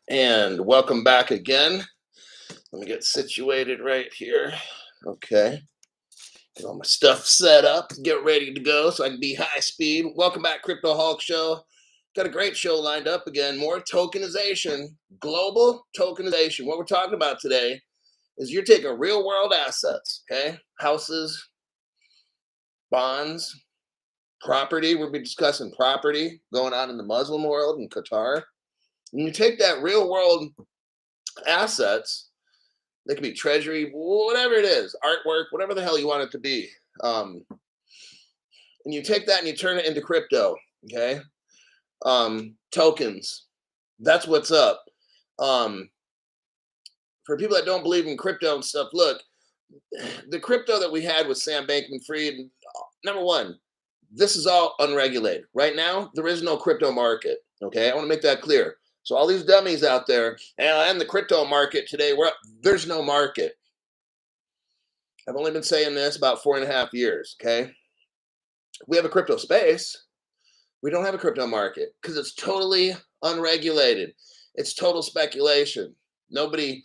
And welcome back again. Let me get situated right here. Okay. Get all my stuff set up, get ready to go so I can be high speed. Welcome back, Crypto Hulk Show. Got a great show lined up again. More tokenization, global tokenization. What we're talking about today is you're taking real world assets, okay? Houses, bonds, property. We'll be discussing property going on in the Muslim world in Qatar. And you take that real world assets. They can be treasury, whatever it is, artwork, whatever the hell you want it to be. And you take that and you turn it into crypto, okay? Tokens. That's what's up. For people that don't believe in crypto and stuff, look, the crypto that we had with Sam Bankman-Fried, number one, this is all unregulated. Right now, there is no crypto market, okay? I want to make that clear. So all these dummies out there, and the crypto market today, there's no market. I've only been saying this about 4.5 years, okay? We have a crypto space. We don't have a crypto market because it's totally unregulated. It's total speculation. Nobody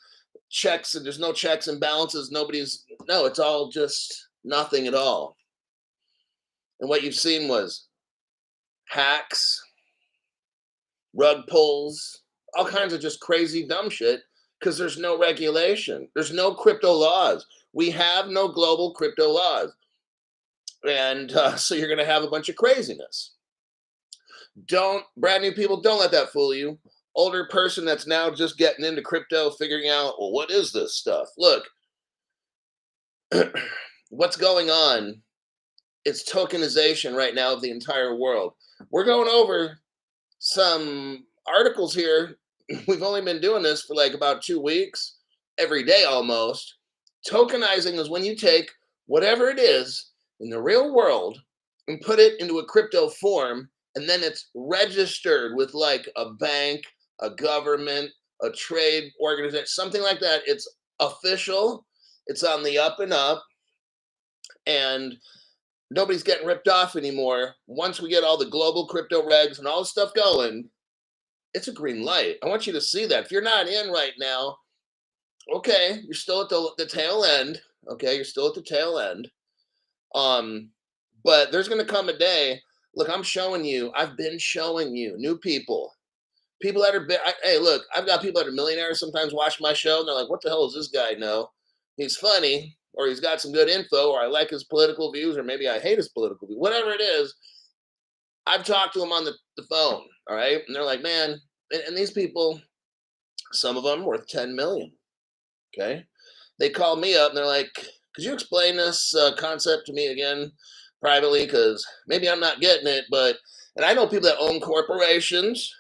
checks, and there's no checks and balances. It's all just nothing at all. And what you've seen was hacks, rug pulls, all kinds of just crazy dumb shit because there's no regulation. There's no crypto laws. We have no global crypto laws. And so you're going to have a bunch of craziness. Brand new people, don't let that fool you. Older person that's now just getting into crypto, figuring out, well, what is this stuff? Look, what's going on? It's tokenization right now of the entire world. We're going over some articles here. We've only been doing this for like about 2 weeks, every day almost. Tokenizing is when you take whatever it is in the real world and put it into a crypto form, and then it's registered with like a bank, a government, a trade organization, something like that. It's official. It's on the up and up, and nobody's getting ripped off anymore. Once we get all the global crypto regs and all the stuff going, it's a green light. I want you to see that. If you're not in right now, okay, you're still at the tail end. Okay, you're still at the tail end. But there's going to come a day. Look, I've been showing you new people that are hey, look, I've got people that are millionaires sometimes watch my show and they're like, what the hell does this guy know? He's funny, or he's got some good info, or I like his political views, or maybe I hate his political views. Whatever it is, I've talked to them on the phone, all right? And they're like, man, and these people, some of them worth 10 million, okay? They call me up and they're like, could you explain this concept to me again privately? Because maybe I'm not getting it, and I know people that own corporations.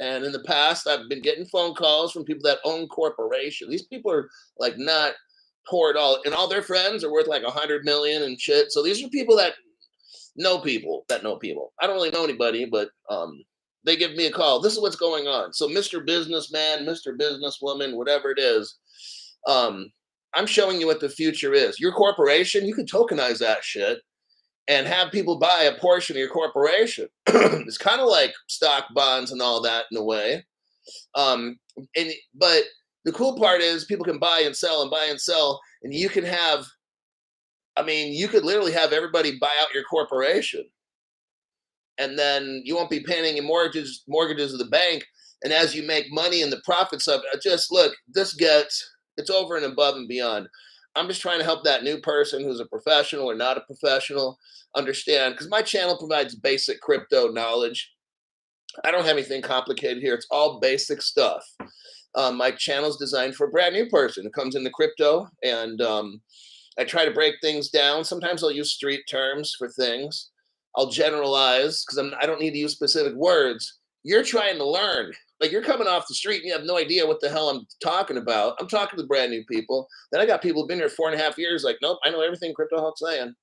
And in the past, I've been getting phone calls from people that own corporations. These people are like not poor at all, and all their friends are worth like 100 million and shit. So these are people that know people that know people. I don't really know anybody, but they give me a call. This is what's going on. So, Mr. Businessman, Mr. Businesswoman, whatever it is, I'm showing you what the future is. Your corporation, you can tokenize that shit and have people buy a portion of your corporation. It's kind of like stock bonds and all that in a way. But the cool part is people can buy and sell, and you can have, you could literally have everybody buy out your corporation, and then you won't be paying any mortgages to the bank. And as you make money and the profits of it, just look, it's over and above and beyond. I'm just trying to help that new person who's a professional or not a professional understand, because my channel provides basic crypto knowledge. I don't have anything complicated here. It's all basic stuff. My channel is designed for a brand new person who comes into crypto, and I try to break things down. Sometimes I'll use street terms for things. I'll generalize because I don't need to use specific words. You're trying to learn. Like, you're coming off the street and you have no idea what the hell I'm talking about. I'm talking to brand new people. Then I got people who've been here 4.5 years like, nope, I know everything Crypto Hulk's saying.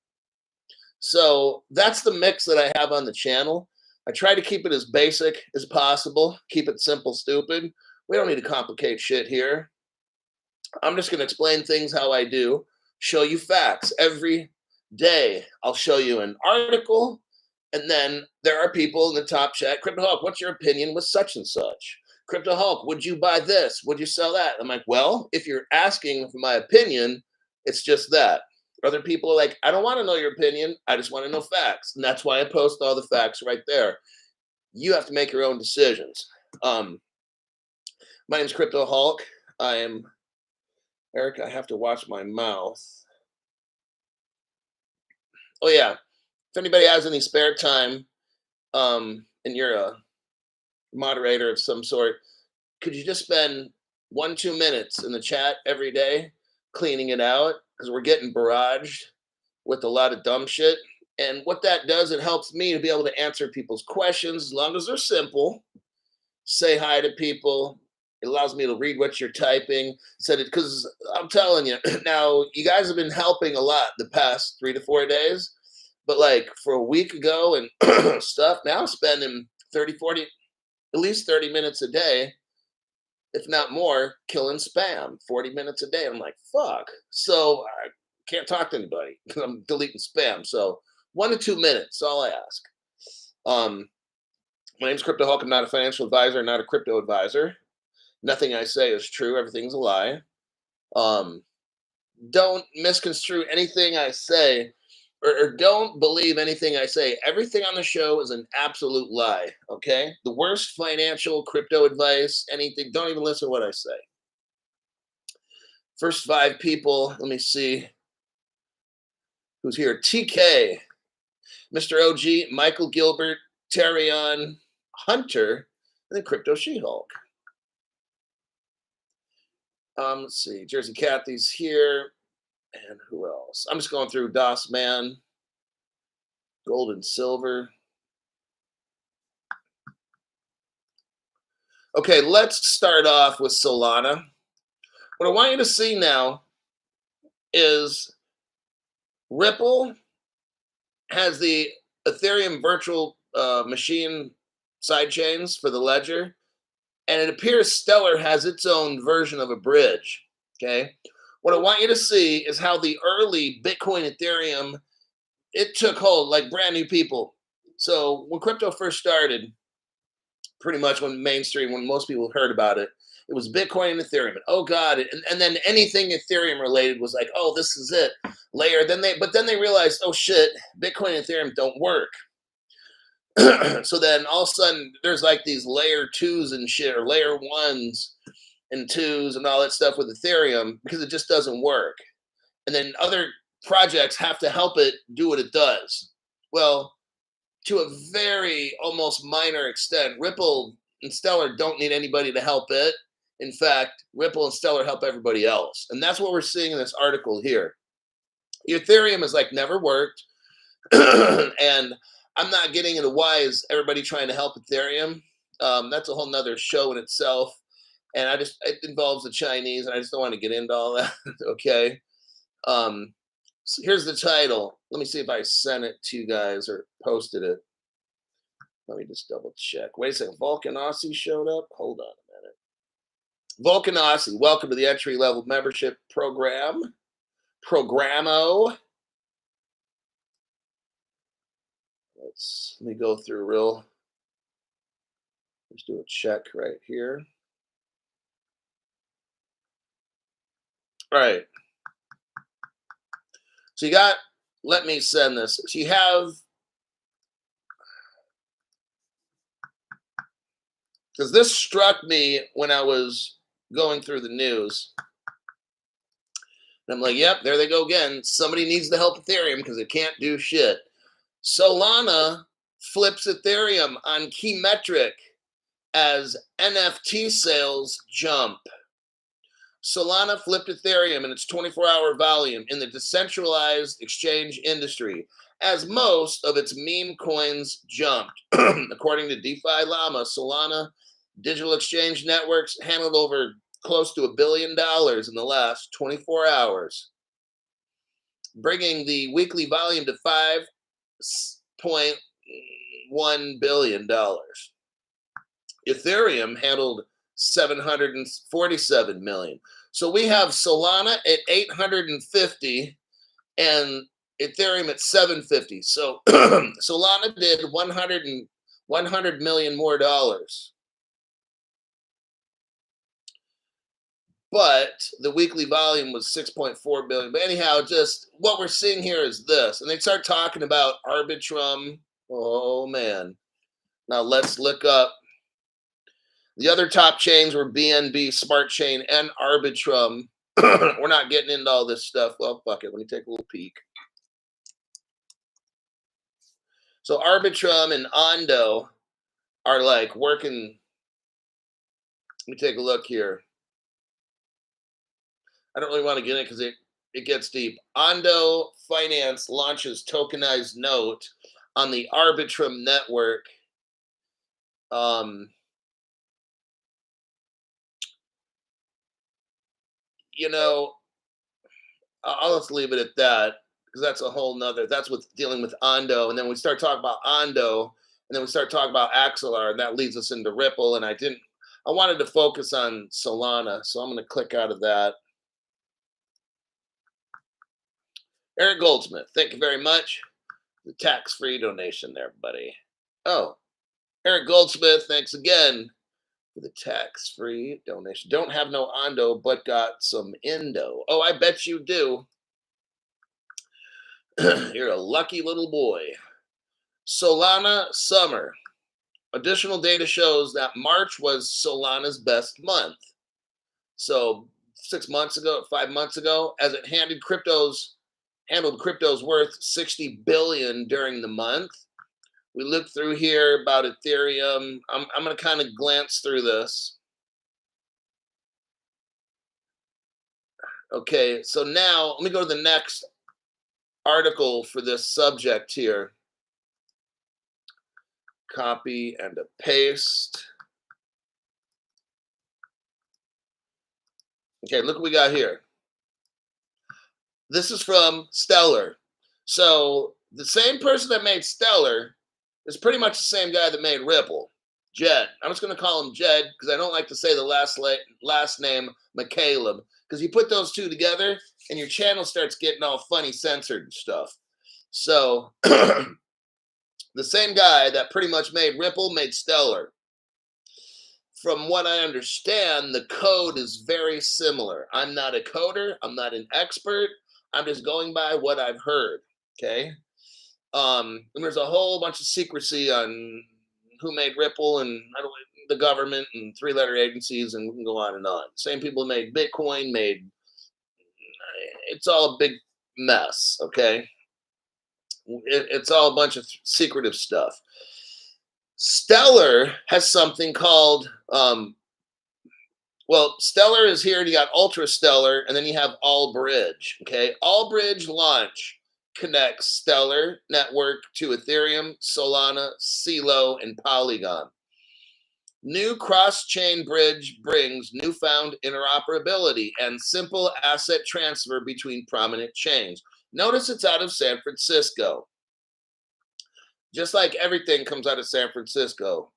So that's the mix that I have on the channel. I try to keep it as basic as possible. Keep it simple, stupid. We don't need to complicate shit here. I'm just going to explain things how I do. Show you facts. Every day I'll show you an article. And then there are people in the top chat, Crypto Hulk, what's your opinion with such and such? Crypto Hulk, would you buy this? Would you sell that? I'm like, well, if you're asking for my opinion, it's just that. Other people are like, I don't want to know your opinion. I just want to know facts. And that's why I post all the facts right there. You have to make your own decisions. My name's Crypto Hulk. I am Eric. I have to watch my mouth. Oh yeah. If anybody has any spare time, and you're a moderator of some sort, could you just spend 1-2 minutes in the chat every day cleaning it out? Because we're getting barraged with a lot of dumb shit. And what that does, it helps me to be able to answer people's questions as long as they're simple. Say hi to people. It allows me to read what you're typing. Said it because I'm telling you now, you guys have been helping a lot the past 3 to 4 days. But like for a week ago and stuff, now I'm spending 30, 40, at least 30 minutes a day, if not more, killing spam 40 minutes a day. I'm like, fuck. So I can't talk to anybody because I'm deleting spam. So 1 to 2 minutes, all I ask. My name's Crypto Hulk. I'm not a financial advisor, not a crypto advisor. Nothing I say is true. Everything's a lie. Don't misconstrue anything I say, or don't believe anything I say. Everything on the show is an absolute lie. Okay? The worst financial crypto advice, anything. Don't even listen to what I say. First 5 people. Let me see who's here. TK, Mr. OG, Michael Gilbert, Terrion, Hunter, and then Crypto She-Hulk. Let's see. Jersey Kathy's here. And who else? I'm just going through DOS Man, Gold and Silver. Okay, let's start off with Solana. What I want you to see now is Ripple has the Ethereum virtual machine sidechains for the ledger, and it appears Stellar has its own version of a bridge. Okay, what I want you to see is how the early Bitcoin Ethereum, it took hold like brand new people. So when crypto first started, pretty much when mainstream, when most people heard about it, it was Bitcoin and Ethereum. And oh God, and then anything Ethereum related was like, oh, this is it. Layer. But then they realized, oh shit, Bitcoin and Ethereum don't work. So then all of a sudden there's like these layer 2s and shit, or layer 1s and 2s and all that stuff with Ethereum because it just doesn't work. And then other projects have to help it do what it does. Well, to a very almost minor extent, Ripple and Stellar don't need anybody to help it. In fact, Ripple and Stellar help everybody else. And that's what we're seeing in this article here. Ethereum has like never worked. And I'm not getting into why is everybody trying to help Ethereum. That's a whole nother show in itself. And it involves the Chinese, and I just don't want to get into all that. Okay. So here's the title. Let me see if I sent it to you guys or posted it. Let me just double check. Wait a second. Volcanossi showed up. Hold on a minute. Volcanossi, welcome to the entry-level membership program. Programo. Let me go through let's do a check right here. All right. So let me send this. So you have, because this struck me when I was going through the news. And I'm like, yep, there they go again. Somebody needs to help Ethereum because it can't do shit. Solana flips Ethereum on key metric as NFT sales jump. Solana flipped Ethereum in its 24-hour volume in the decentralized exchange industry, as most of its meme coins jumped. According to DeFi Llama, Solana digital exchange networks handled over close to $1 billion in the last 24 hours, bringing the weekly volume to $5.1 billion. Ethereum handled 747 million. So we have Solana at 850 and Ethereum at 750. So Solana did 100 million more dollars. but the weekly volume was 6.4 billion. But anyhow, just what we're seeing here is this. And they start talking about Arbitrum. Oh, man. Now let's look up. The other top chains were BNB, Smart Chain, and Arbitrum. We're not getting into all this stuff. Well, fuck it. Let me take a little peek. So Arbitrum and Ondo are like working. Let me take a look here. I don't really want to get in because it gets deep. Ondo Finance launches tokenized note on the Arbitrum network. You know, I'll just leave it at that because that's a whole nother. That's what's dealing with Ondo, and then we start talking about Ondo, and then we start talking about Axelar, and that leads us into Ripple. And I wanted to focus on Solana, so I'm going to click out of that. Eric Goldsmith, thank you very much. The tax-free donation there, buddy. Oh, Eric Goldsmith, thanks again for the tax-free donation. Don't have no Ondo, but got some Indo. Oh, I bet you do. You're a lucky little boy. Solana summer. Additional data shows that March was Solana's best month. So 6 months ago, 5 months ago, as it handled crypto's worth 60 billion during the month. We look through here about Ethereum. I'm going to kind of glance through this. Okay, so now let me go to the next article for this subject here. Copy and a paste. Okay, look what we got here. This is from Stellar. So the same person that made Stellar is pretty much the same guy that made Ripple, Jed. I'm just going to call him Jed because I don't like to say the last name McCaleb, because you put those two together and your channel starts getting all funny censored and stuff. So the same guy that pretty much made Ripple made Stellar. From what I understand, the code is very similar. I'm not a coder. I'm not an expert. I'm just going by what I've heard. Okay. And there's a whole bunch of secrecy on who made Ripple and the government and three-letter agencies, and we can go on and on. Same people made Bitcoin, it's all a big mess. Okay. It's all a bunch of secretive stuff. Stellar has something called, Stellar is here, and you got Ultra Stellar, and then you have All Bridge. Okay, All Bridge launch connects Stellar network to Ethereum, Solana, CeeLo, and Polygon. New cross-chain bridge brings newfound interoperability and simple asset transfer between prominent chains. Notice it's out of San Francisco. Just like everything comes out of San Francisco.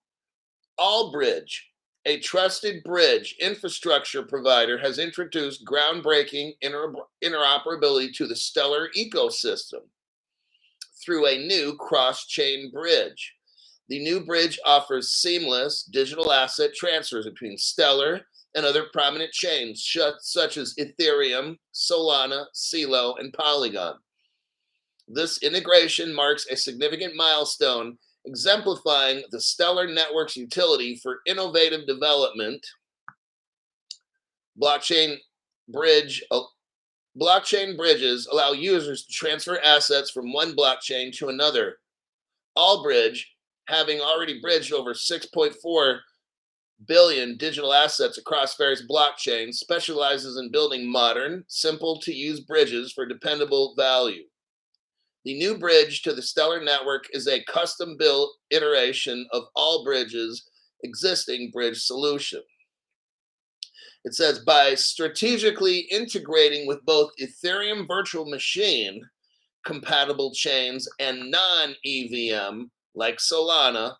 Allbridge, a trusted bridge infrastructure provider, has introduced groundbreaking interoperability to the Stellar ecosystem through a new cross-chain bridge. The new bridge offers seamless digital asset transfers between Stellar and other prominent chains, such as Ethereum, Solana, CeeLo, and Polygon. This integration marks a significant milestone, exemplifying the Stellar network's utility for innovative development. Blockchain bridges allow users to transfer assets from one blockchain to another. Allbridge, having already bridged over 6.4 billion digital assets across various blockchains, specializes in building modern, simple-to-use bridges for dependable value. The new bridge to the Stellar network is a custom-built iteration of Allbridge's existing bridge solution. It says, by strategically integrating with both Ethereum virtual machine compatible chains and non-EVM like Solana,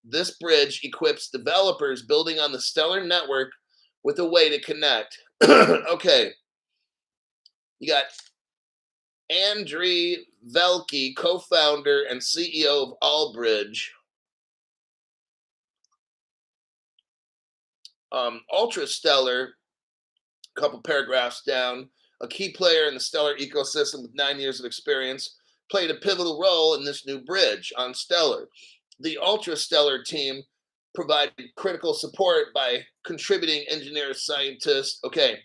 this bridge equips developers building on the Stellar network with a way to connect. Okay, you got Andriy Velke, co-founder and CEO of Allbridge. Ultra Stellar a couple paragraphs down, a key player in the Stellar ecosystem with 9 years of experience, played a pivotal role in this new bridge on Stellar. The Ultra Stellar team provided critical support by contributing engineers, scientists. Okay.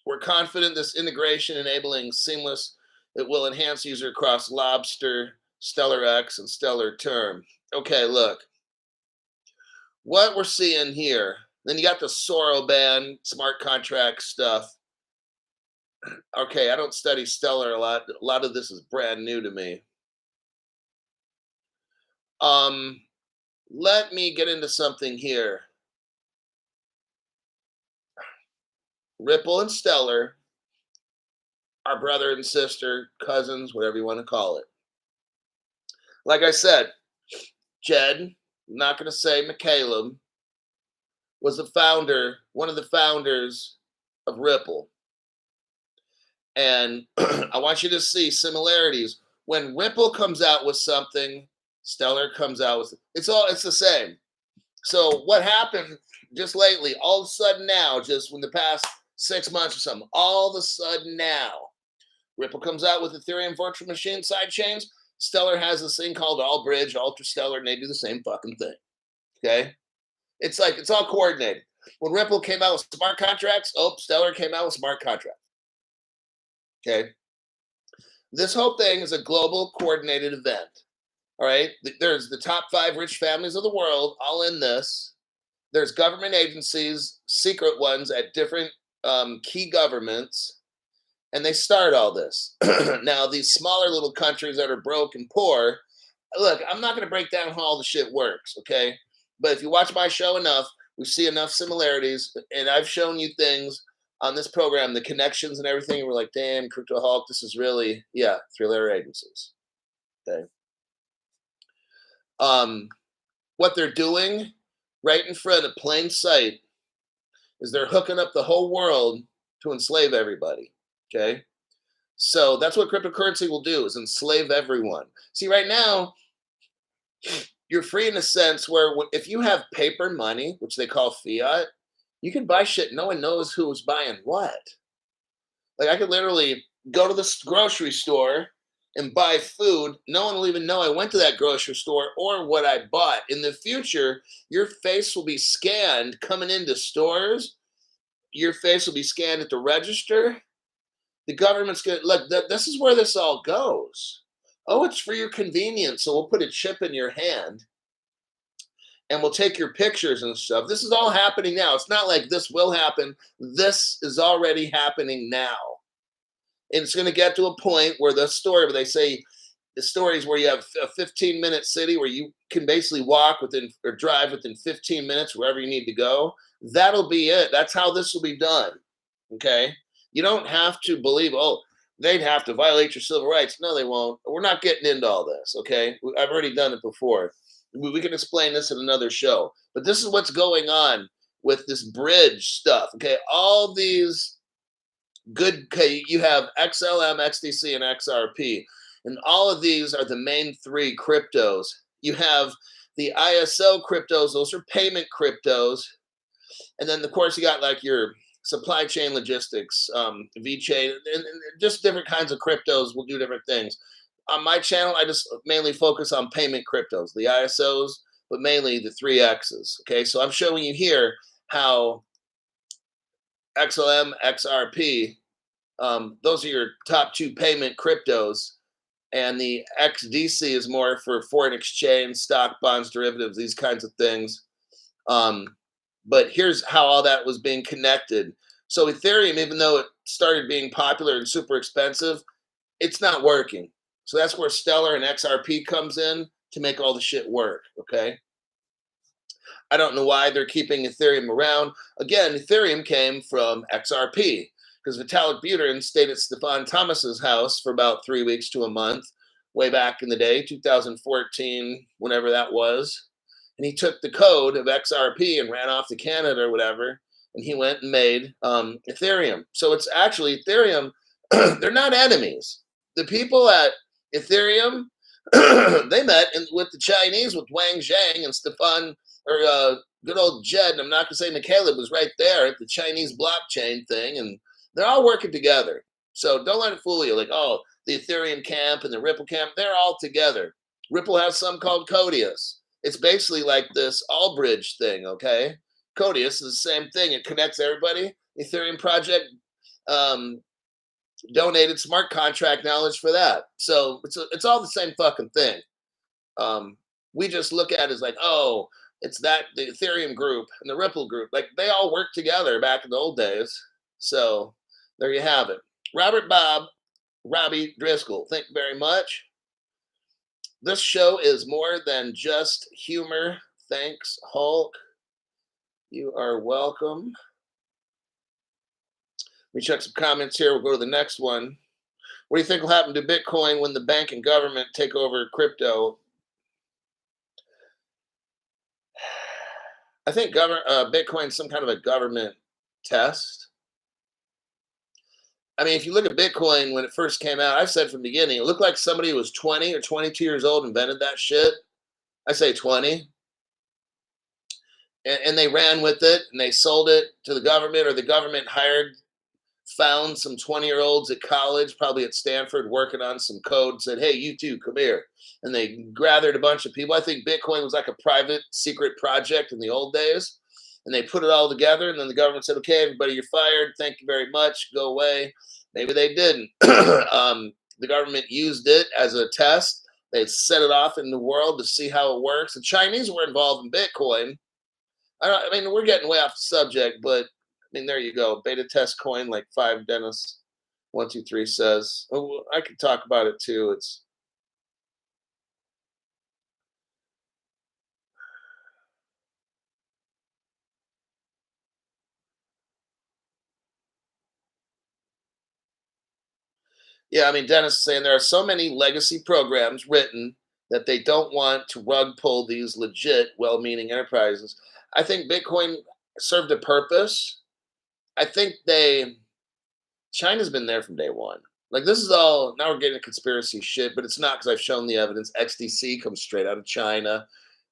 We're confident this integration enabling seamless, it will enhance user across Lobster, Stellar X, and Stellar Term. Okay, look, what we're seeing here, then you got the Soroban smart contract stuff. Okay, I don't study Stellar a lot. A lot of this is brand new to me. Um, Let me get into something here. Ripple and Stellar are brother and sister, cousins, whatever you want to call it. Like I said, Jed, I'm not going to say McCaleb, was the founder, one of the founders of Ripple. And I want you to see similarities. When Ripple comes out with something, Stellar comes out with it's the same. So what happened just lately, all of a sudden now, just in the past 6 months or something, all of a sudden now, Ripple comes out with Ethereum virtual machine side chains. Stellar has this thing called All Bridge, Ultra Stellar, and they do the same fucking thing. Okay? It's like it's all coordinated. When Ripple came out with smart contracts, Stellar came out with smart contracts. Okay? This whole thing is a global coordinated event. All right? There's the top 5 rich families of the world all in this. There's government agencies, secret ones at different key governments, and they start all this. Now, these smaller little countries that are broke and poor, look, I'm not going to break down how all the shit works, okay? But if you watch my show enough, we see enough similarities, and I've shown you things on this program, the connections and everything, and we're like, damn, Crypto Hulk, this is really, yeah, 3-letter agencies, okay? What they're doing right in front of plain sight is they're hooking up the whole world to enslave everybody, okay? So that's what cryptocurrency will do, is enslave everyone. See, right now, you're free in a sense where if you have paper money, which they call fiat, you can buy shit. No one knows who's buying what. Like I could literally go to the grocery store and buy food. No one will even know I went to that grocery store or what I bought. In the future, your face will be scanned coming into stores. Your face will be scanned at the register. The government's going to look, this is where this all goes. Oh, it's for your convenience. So we'll put a chip in your hand and we'll take your pictures and stuff. This is all happening now. It's not like this will happen. This is already happening now. And it's going to get to a point where the story, where they say the stories where you have a 15-minute city where you can basically walk within or drive within 15 minutes wherever you need to go. That'll be it. That's how this will be done. Okay. You don't have to believe, oh, they'd have to violate your civil rights. No, they won't. We're not getting into all this. Okay. I've already done it before. We can explain this in another show. But this is what's going on with this bridge stuff. Okay. All these good, okay, you have XLM, XDC, and XRP. And all of these are the main 3 cryptos. You have the ISO cryptos, those are payment cryptos. And then, of course, you got like your supply chain logistics, VeChain, and just different kinds of cryptos will do different things. On my channel, I just mainly focus on payment cryptos, the ISOs, but mainly the 3Xs. Okay, so I'm showing you here how XLM, XRP, those are your top 2 payment cryptos. And the XDC is more for foreign exchange, stock, bonds, derivatives, these kinds of things. But here's how all that was being connected. So Ethereum, even though it started being popular and super expensive, it's not working. So that's where Stellar and XRP comes in to make all the shit work, okay? I don't know why they're keeping Ethereum around. Again, Ethereum came from XRP because Vitalik Buterin stayed at Stefan Thomas's house for about 3 weeks to a month, way back in the day, 2014, whenever that was. And he took the code of XRP and ran off to Canada or whatever, and he went and made Ethereum. So it's actually Ethereum, they're not enemies. The people at Ethereum, They met with the Chinese, with Wang Zhang and Stefan, or good old Jed. And I'm not going to say Michaela was right there at the Chinese blockchain thing, and they're all working together. So don't let it fool you. Like, oh, the Ethereum camp and the Ripple camp, they're all together. Ripple has some called Codius. It's basically like this all bridge thing, okay? Codius is the same thing. It connects everybody. Ethereum project um, donated smart contract knowledge for that. So it's all the same fucking thing. Um, we just look at it as like, oh, it's that the Ethereum group and the Ripple group, like they all worked together back in the old days. So there you have it. Robert Bob, Robbie Driscoll, thank you very much. This show is more than just humor. Thanks, Hulk. You are welcome. Let me check some comments here. We'll go to the next one. What do you think will happen to Bitcoin when the bank and government take over crypto? I think Bitcoin's some kind of a government test. I mean, if you look at Bitcoin when it first came out, I've said from the beginning, it looked like somebody who was 20 or 22 years old invented that shit. I say 20. And they ran with it and they sold it to the government, or the government found some 20-year-olds at college, probably at Stanford, working on some code, said, hey, you two, come here. And they gathered a bunch of people. I think Bitcoin was like a private secret project in the old days. And they put it all together. And then the government said, okay, everybody, you're fired. Thank you very much. Go away. Maybe they didn't. The government used it as a test. They set it off in the world to see how it works. The Chinese were involved in Bitcoin. I mean, we're getting way off the subject, but I mean, there you go. Beta test coin, like 5Dennis123 says. Oh, I could talk about it too. It's yeah. I mean, Dennis is saying there are so many legacy programs written that they don't want to rug pull these legit, well-meaning enterprises. I think Bitcoin served a purpose. I think China's been there from day one. Like this is all now we're getting conspiracy shit, but it's not because I've shown the evidence. XDC comes straight out of China.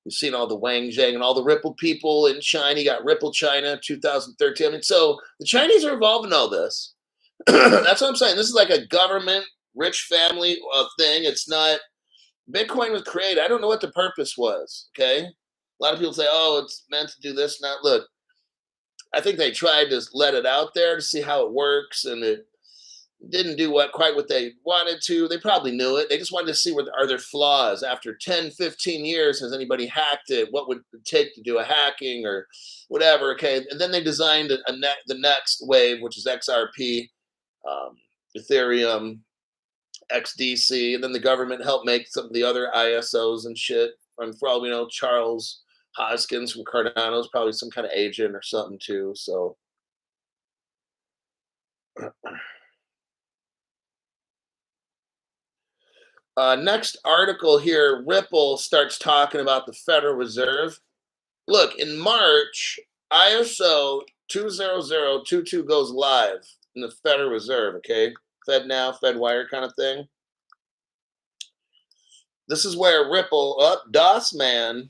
We've seen all the Wang Zhang and all the Ripple people in China. You got Ripple China 2013. I mean, so the Chinese are involved in all this. That's what I'm saying. This is like a government, rich family thing. It's not. Bitcoin was created. I don't know what the purpose was. Okay, a lot of people say, "Oh, it's meant to do this." Not look. I think they tried to let it out there to see how it works, and it didn't do quite what they wanted to. They probably knew it. They just wanted to see are there flaws. After 10, 15 years, has anybody hacked it? What would it take to do a hacking or whatever? Okay, and then they designed the next wave, which is XRP, Ethereum, XDC, and then the government helped make some of the other ISOs and shit. And for all we know, Charles Hoskins from Cardano is probably some kind of agent or something too. So next article here, Ripple starts talking about the Federal Reserve. Look, in March, ISO20022 goes live in the Federal Reserve, okay? FedNow, FedWire kind of thing. This is where Ripple, DOS man,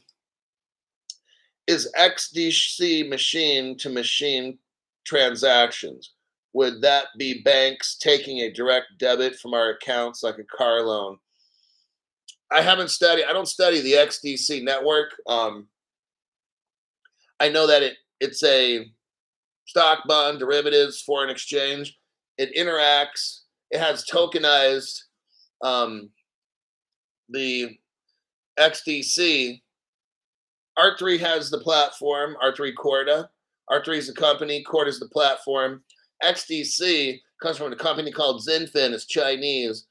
is XDC machine to machine transactions. Would that be banks taking a direct debit from our accounts like a car loan? I don't study the XDC network. I know that it's a stock, bond, derivatives, foreign exchange. It interacts. It has tokenized the XDC. R3 has the platform, R3 Corda. R3 is the company, Corda is the platform. XDC comes from a company called Zinfin, it's Chinese.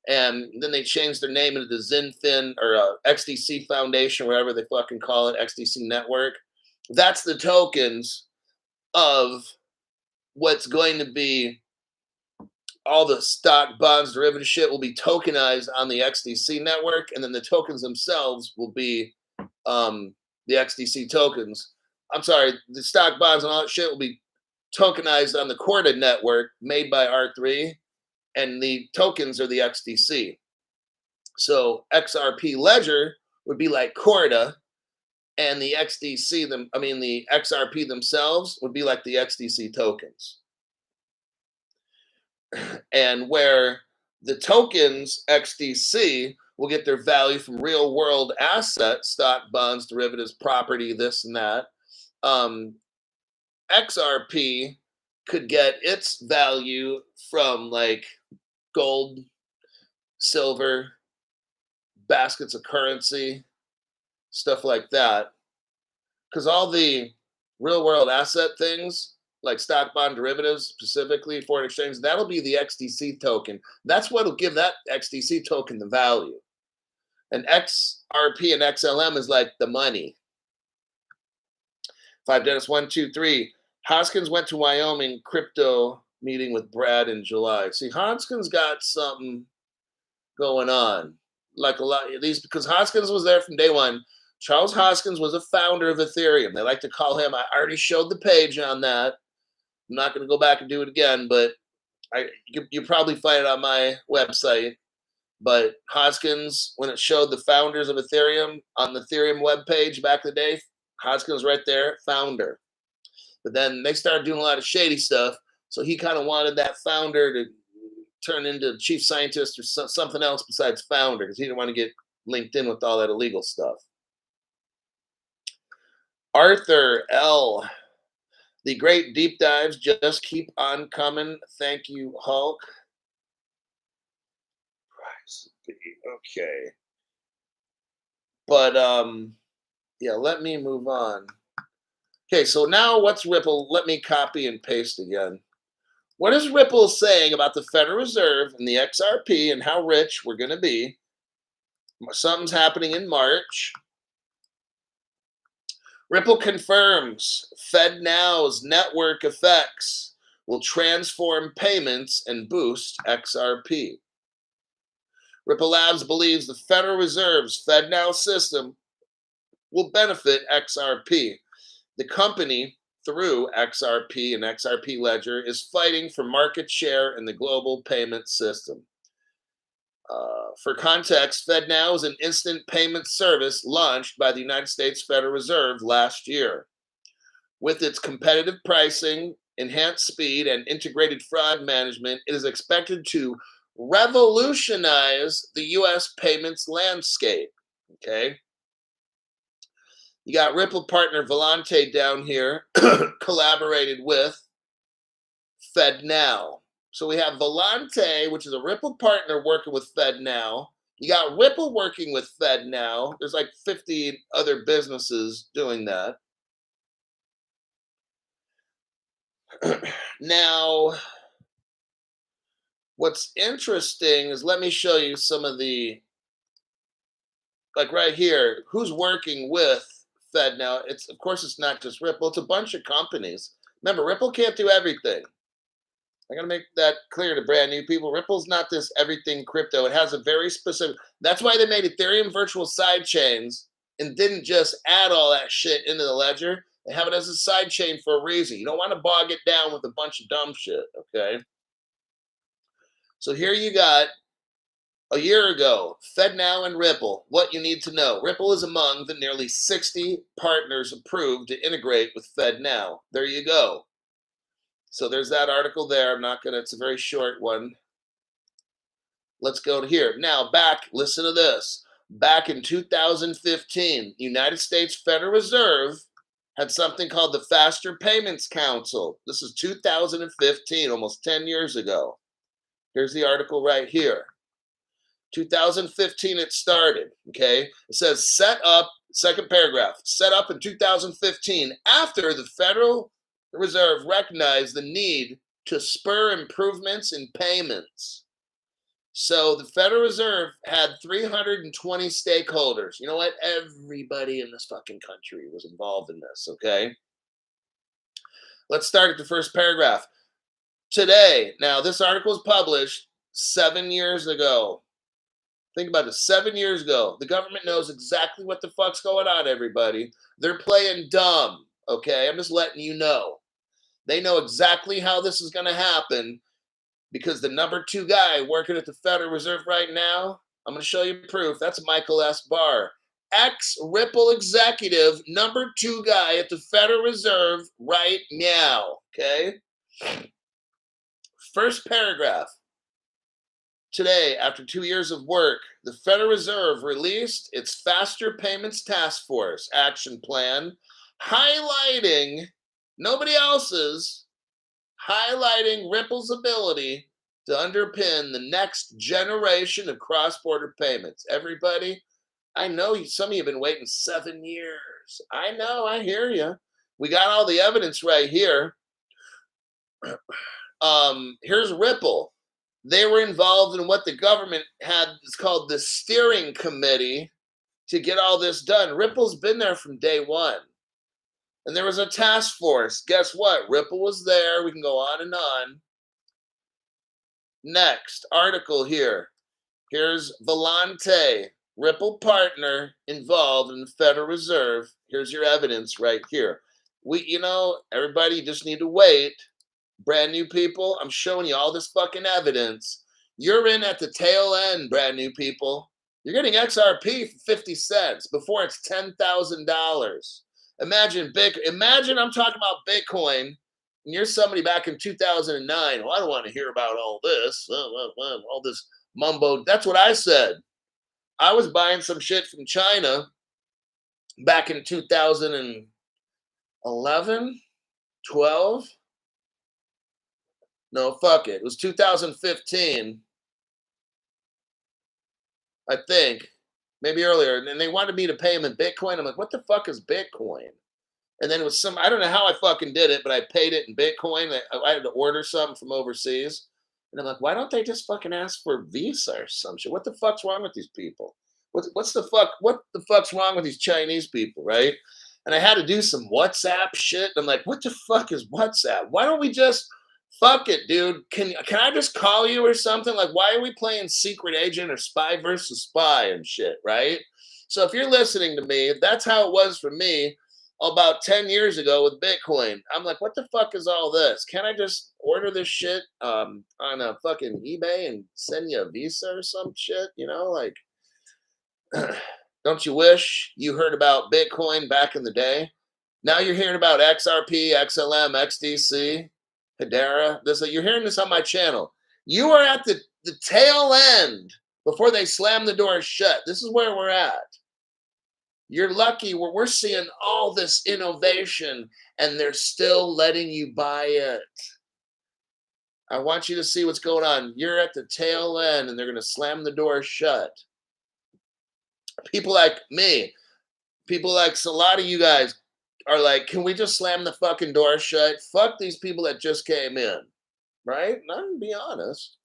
And then they changed their name into the Zinfin or XDC Foundation, whatever they fucking call it, XDC Network. That's the tokens of what's going to be all the stock, bonds, derivative shit will be tokenized on the XDC network, and then the tokens themselves will be the XDC tokens. I'm sorry, the stock, bonds, and all that shit will be tokenized on the Corda network made by R3, and the tokens are the XDC. So XRP ledger would be like Corda, and the XDC them. I mean, the XRP themselves would be like the XDC tokens, and where the tokens XDC will get their value from real world assets, stock, bonds, derivatives, property, this and that. Um, XRP could get its value from like gold, silver, baskets of currency, stuff like that. Because all the real world asset things, like stock bond derivatives, specifically foreign exchange, that'll be the XDC token. That's what'll give that XDC token the value. And XRP and XLM is like the money. 5 Dennis 123. Hoskins went to Wyoming crypto meeting with Brad in July. See, Hoskins got something going on. Like a lot of these, because Hoskins was there from day one. Charles Hoskins was a founder of Ethereum. They like to call him, I already showed the page on that. I'm not going to go back and do it again, but you probably find it on my website. But Hoskins, when it showed the founders of Ethereum on the Ethereum webpage back in the day, Hoskins right there, founder. But then they started doing a lot of shady stuff. So he kind of wanted that founder to turn into chief scientist or something else besides founder, because he didn't want to get linked in with all that illegal stuff. Arthur L. The great deep dives just keep on coming. Thank you, Hulk. Okay. But yeah, let me move on. Okay, so now what's Ripple? Let me copy and paste again. What is Ripple saying about the Federal Reserve and the XRP and how rich we're going to be? Something's happening in March. Ripple confirms FedNow's network effects will transform payments and boost XRP. Ripple Labs believes the Federal Reserve's FedNow system will benefit XRP. The company, through XRP and XRP Ledger, is fighting for market share in the global payment system. For context, FedNow is an instant payment service launched by the United States Federal Reserve last year. With its competitive pricing, enhanced speed, and integrated fraud management, it is expected to revolutionize the U.S. payments landscape. Okay. You got Ripple partner Volante down here, collaborated with FedNow. So we have Volante, which is a Ripple partner working with FedNow. You got Ripple working with FedNow. There's like 50 other businesses doing that. Now, what's interesting is, let me show you some of the, like right here, who's working with FedNow. It's, of course, it's not just Ripple. It's a bunch of companies. Remember, Ripple can't do everything. I gotta make that clear to brand new people. Ripple's not this everything crypto. It has a very specific. That's why they made Ethereum virtual side chains and didn't just add all that shit into the ledger. They have it as a side chain for a reason. You don't want to bog it down with a bunch of dumb shit. Okay. So here you got a year ago, FedNow and Ripple. What you need to know: Ripple is among the nearly 60 partners approved to integrate with FedNow. There you go. So there's that article there. I'm not going to, it's a very short one. Let's go to here. Now back, listen to this. Back in 2015, the United States Federal Reserve had something called the Faster Payments Council. This is 2015, almost 10 years ago. Here's the article right here. 2015 it started, okay? It says set up, second paragraph, set up in 2015 after the Federal Reserve recognized the need to spur improvements in payments. So the Federal Reserve had 320 stakeholders. You know what? Everybody in this fucking country was involved in this, okay? Let's start at the first paragraph. Today, now this article was published 7 years ago. Think about it, 7 years ago. The government knows exactly what the fuck's going on, everybody. They're playing dumb, okay? I'm just letting you know. They know exactly how this is going to happen, because the number 2 guy working at the Federal Reserve right now I'm going to show you proof. That's Michael S. Barr, ex-Ripple executive, #2 guy at the Federal Reserve right now. Okay? First paragraph. Today, after 2 years of work, the Federal Reserve released its Faster Payments Task Force action plan, highlighting nobody else's, highlighting Ripple's ability to underpin the next generation of cross-border payments. Everybody, I know some of you have been waiting 7 years. I know, I hear you. We got all the evidence right here. Here's Ripple. They were involved in what the government had is called the steering committee to get all this done. Ripple's been there from day one. And there was a task force. Guess what? Ripple was there. We can go on and on. Next article here. Here's Volante, Ripple partner involved in the Federal Reserve. Here's your evidence right here. Everybody just need to wait. Brand new people, I'm showing you all this fucking evidence. You're in at the tail end, brand new people. You're getting XRP for 50 cents before it's $10,000. Imagine I'm talking about Bitcoin, and you're somebody back in 2009. Well, I don't want to hear about all this, all this mumbo. That's what I said. I was buying some shit from China back in 2011, 12. No, fuck it. It was 2015, I think, maybe earlier. And they wanted me to pay them in Bitcoin. I'm like, what the fuck is Bitcoin? And then it was I don't know how I fucking did it, but I paid it in Bitcoin. I had to order something from overseas. And I'm like, why don't they just fucking ask for Visa or some shit? What the fuck's wrong with these people? What the fuck's wrong with these Chinese people, right? And I had to do some WhatsApp shit. I'm like, what the fuck is WhatsApp? Why don't we just fuck it, dude? Can I just call you or something? Like, why are we playing secret agent or spy versus spy and shit, right? So if you're listening to me, that's how it was for me about 10 years ago with Bitcoin. I'm like, what the fuck is all this? Can I just order this shit on a fucking eBay and send you a Visa or some shit? Like, don't you wish you heard about Bitcoin back in the day? Now you're hearing about XRP, XLM, XDC, Hedera. You're hearing this on my channel. You are at the tail end before they slam the door shut. This is where we're at. You're lucky we're seeing all this innovation and they're still letting you buy it. I want you to see what's going on. You're at the tail end and they're going to slam the door shut. People like me, people like a lot of you guys are like, can we just slam the fucking door shut? Fuck these people that just came in, right? I'm going to be honest.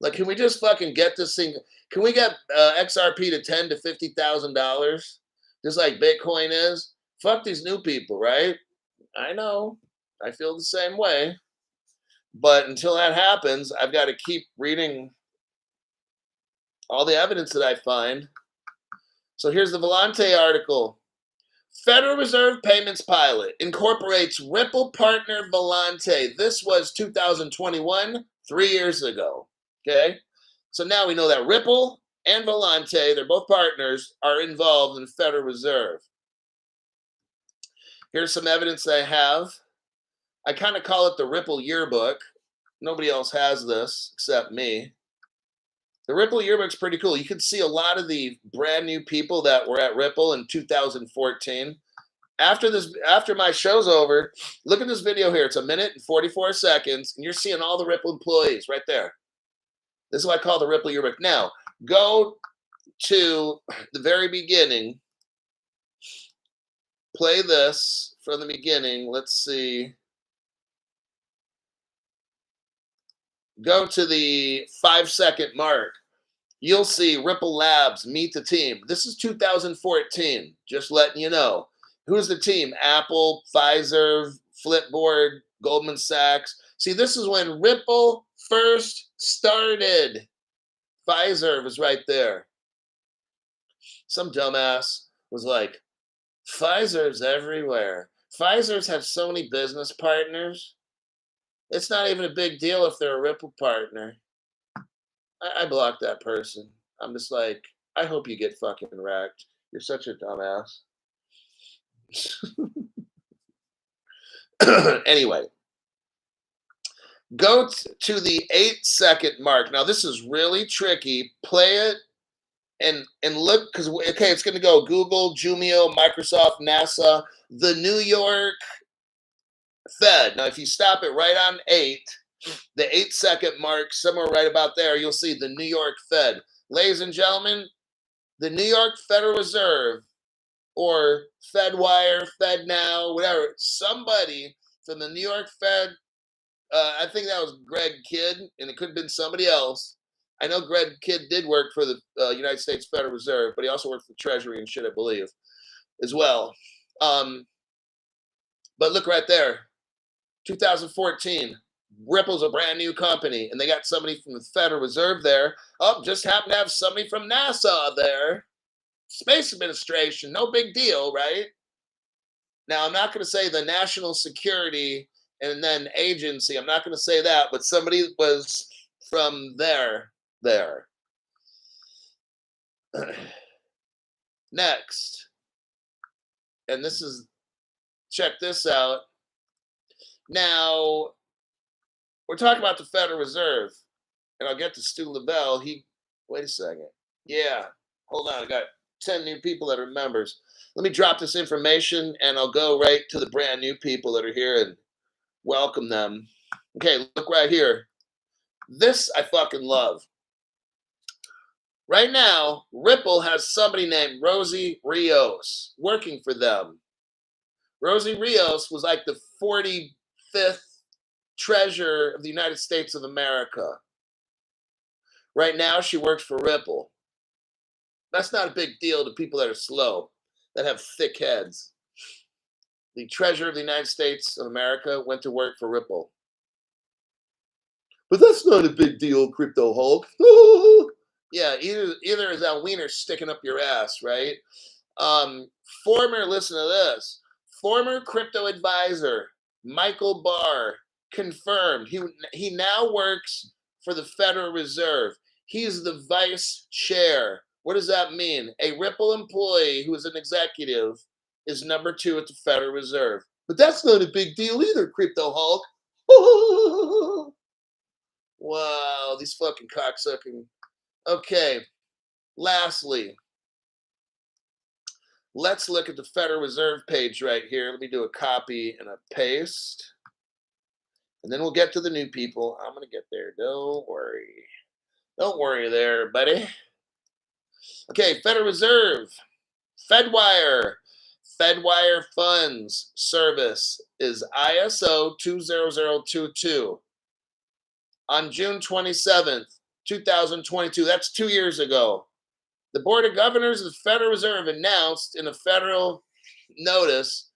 Like, can we just fucking get this thing? Can we get XRP to $10,000 to $50,000? Just like Bitcoin is? Fuck these new people, right? I know. I feel the same way. But until that happens, I've got to keep reading all the evidence that I find. So here's the Volante article. Federal Reserve Payments Pilot incorporates Ripple partner Volante. This was 2021, 3 years ago. Okay? So now we know that Ripple and Volante, they're both partners, are involved in the Federal Reserve. Here's some evidence I have. I kind of call it the Ripple Yearbook. Nobody else has this except me. The Ripple Yearbook's pretty cool. You can see a lot of the brand new people that were at Ripple in 2014. After my show's over, look at this video here. It's 1 minute and 44 seconds, and you're seeing all the Ripple employees right there. This is what I call the Ripple Yearbook. Now, go to the very beginning. Play this from the beginning. Let's see. Go to the 5-second mark. You'll see Ripple Labs, meet the team. This is 2014, just letting you know. Who's the team? Apple, Pfizer, Flipboard, Goldman Sachs. See, this is when Ripple first started. Pfizer was right there. Some dumbass was like, Pfizer's everywhere. Pfizer's have so many business partners. It's not even a big deal if they're a Ripple partner. I blocked that person. I'm just like, I hope you get fucking wrecked. You're such a dumbass. Anyway, go to the 8-second mark. Now this is really tricky. Play it and look, because okay, it's going to go Google, Jumio, Microsoft, NASA, the New York Fed. Now, if you stop it right on 8, the 8-second mark, somewhere right about there, you'll see the New York Fed. Ladies and gentlemen, the New York Federal Reserve, or FedWire, FedNow, whatever, somebody from the New York Fed, I think that was Greg Kidd, and it could have been somebody else. I know Greg Kidd did work for the United States Federal Reserve, but he also worked for Treasury and shit, I believe, as well. But look right there, 2014. Ripple's a brand new company, and they got somebody from the Federal Reserve there. Oh, just happened to have somebody from NASA there. Space Administration, no big deal, right? Now, I'm not going to say the National Security and then Agency. I'm not going to say that, but somebody was from there. Next. And this is, check this out. Now, we're talking about the Federal Reserve, and I'll get to Stu Lavelle. Wait a second. Yeah, hold on. I got 10 new people that are members. Let me drop this information, and I'll go right to the brand new people that are here and welcome them. Okay, look right here. This I fucking love. Right now, Ripple has somebody named Rosie Rios working for them. Rosie Rios was like the 45th treasurer of the United States of America. Right now, she works for Ripple. That's not a big deal to people that are slow, that have thick heads. The treasurer of the United States of America went to work for Ripple. But that's not a big deal, Crypto Hulk. Yeah, either is that wiener sticking up your ass, right? Listen to this. Former crypto advisor Michael Barr confirmed he now works for the Federal Reserve. He's the vice chair. What does that mean? A Ripple employee who is an executive is number 2 at the Federal Reserve. But that's not a big deal either, Crypto Hulk. Wow, these fucking cocksucking. Okay, lastly, let's look at the Federal Reserve page right here. Let me do a copy and a paste. And then we'll get to the new people. I'm going to get there. Don't worry. Don't worry there, buddy. Okay, Federal Reserve. FedWire. FedWire Funds Service is ISO20022. On June 27th, 2022, that's 2 years ago, the Board of Governors of the Federal Reserve announced in a federal notice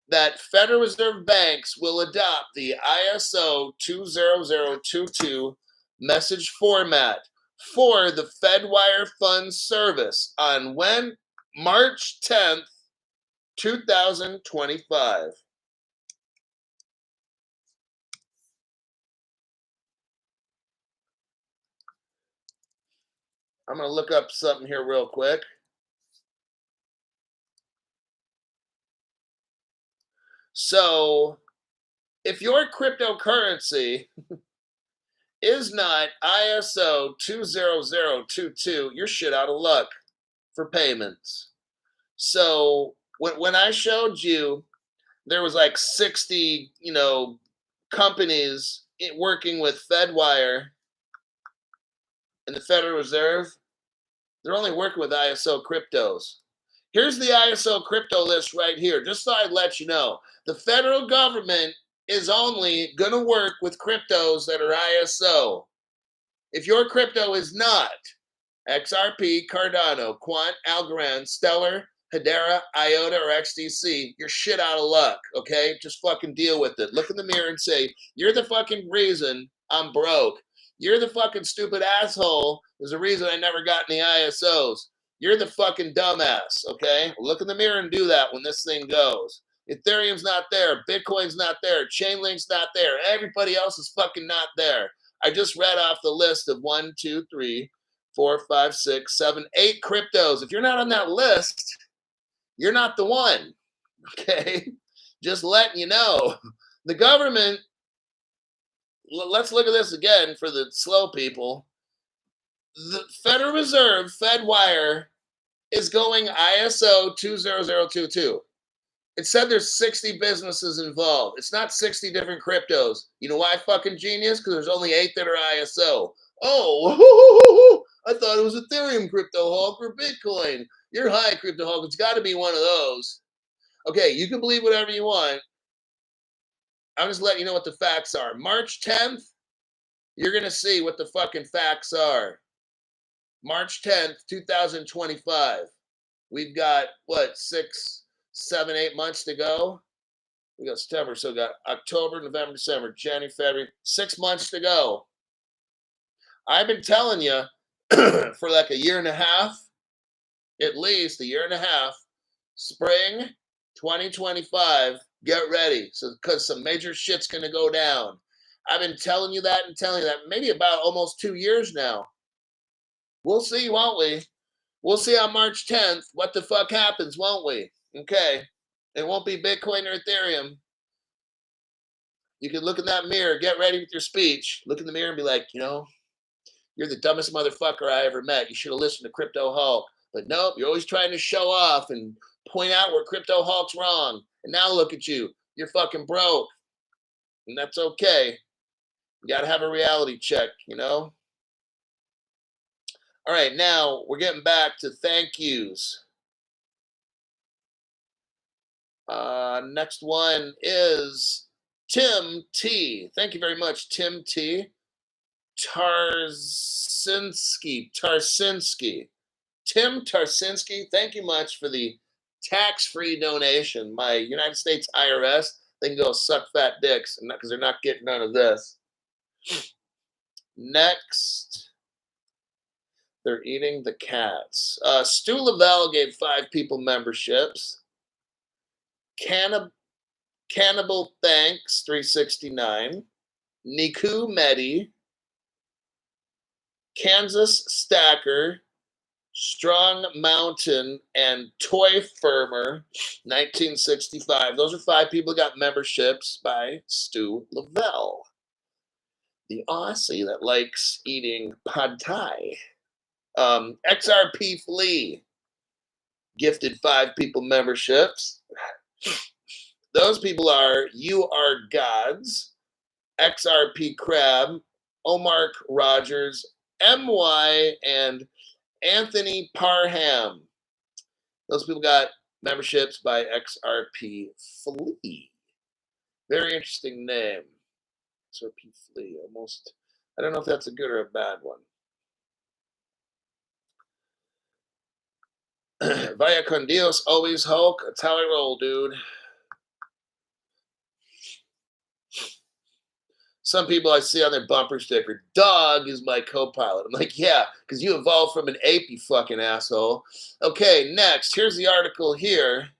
that Federal Reserve banks will adopt the ISO 20022 message format for the FedWire Funds service on when? March 10th, 2025. I'm going to look up something here real quick. So, if your cryptocurrency is not ISO 20022, you're shit out of luck for payments. So, when I showed you there was like 60, companies working with FedWire and the Federal Reserve, they're only working with ISO cryptos. Here's the ISO crypto list right here, just so I let you know. The federal government is only going to work with cryptos that are ISO. If your crypto is not XRP, Cardano, Quant, Algorand, Stellar, Hedera, IOTA, or XDC, you're shit out of luck, okay? Just fucking deal with it. Look in the mirror and say, you're the fucking reason I'm broke. You're the fucking stupid asshole. There's a reason I never got any ISOs. You're the fucking dumbass, okay? Look in the mirror and do that when this thing goes. Ethereum's not there. Bitcoin's not there. Chainlink's not there. Everybody else is fucking not there. I just read off the list of 1, 2, 3, 4, 5, 6, 7, 8 cryptos. If you're not on that list, you're not the one. Okay, just letting you know. The government. Let's look at this again for the slow people. The Federal Reserve, FedWire, is going ISO20022. It said there's 60 businesses involved. It's not 60 different cryptos. You know why, fucking genius? Because there's only 8 that are ISO. Oh, I thought it was Ethereum Crypto Hulk or Bitcoin. You're high, Crypto Hulk. It's got to be one of those. Okay, you can believe whatever you want. I'm just letting you know what the facts are. March 10th, you're going to see what the fucking facts are. March 10th, 2025. We've got, what, 6, 7, 8 months to go? We got September, so we got October, November, December, January, February. 6 months to go. I've been telling you for like a year and a half, at least a year and a half, spring 2025, get ready. So, because some major shit's going to go down. I've been telling you that and telling you that maybe about almost 2 years now. We'll see, won't we? We'll see on March 10th what the fuck happens, won't we? Okay. It won't be Bitcoin or Ethereum. You can look in that mirror, get ready with your speech. Look in the mirror and be like, you're the dumbest motherfucker I ever met. You should have listened to Crypto Hulk. But nope, you're always trying to show off and point out where Crypto Hulk's wrong. And now look at you. You're fucking broke. And that's okay. You got to have a reality check, All right, now we're getting back to thank yous. Next one is Tim T. Thank you very much, Tim T. Tarsinski. Tim Tarsinski, thank you much for the tax-free donation. My United States IRS, they can go suck fat dicks because they're not getting none of this. Next, they're eating the cats. Stu Lavelle gave 5 people memberships. Cannibal Thanks, 369. Niku Medi. Kansas Stacker. Strong Mountain, and Toy Firmer, 1965. Those are 5 people who got memberships by Stu Lavelle, the Aussie that likes eating pad thai. XRP Flea gifted 5 people memberships. Those people are You Are Gods, XRP Crab, Omar Rogers, MY, and Anthony Parham. Those people got memberships by XRP Flea. Very interesting name. XRP Flea. Almost. I don't know if that's a good or a bad one. Vaya con Dios, always Hulk. That's how I roll, dude. Some people I see on their bumper sticker, dog is my co-pilot. I'm like, yeah, because you evolved from an ape, you fucking asshole. Okay, next. Here's the article here.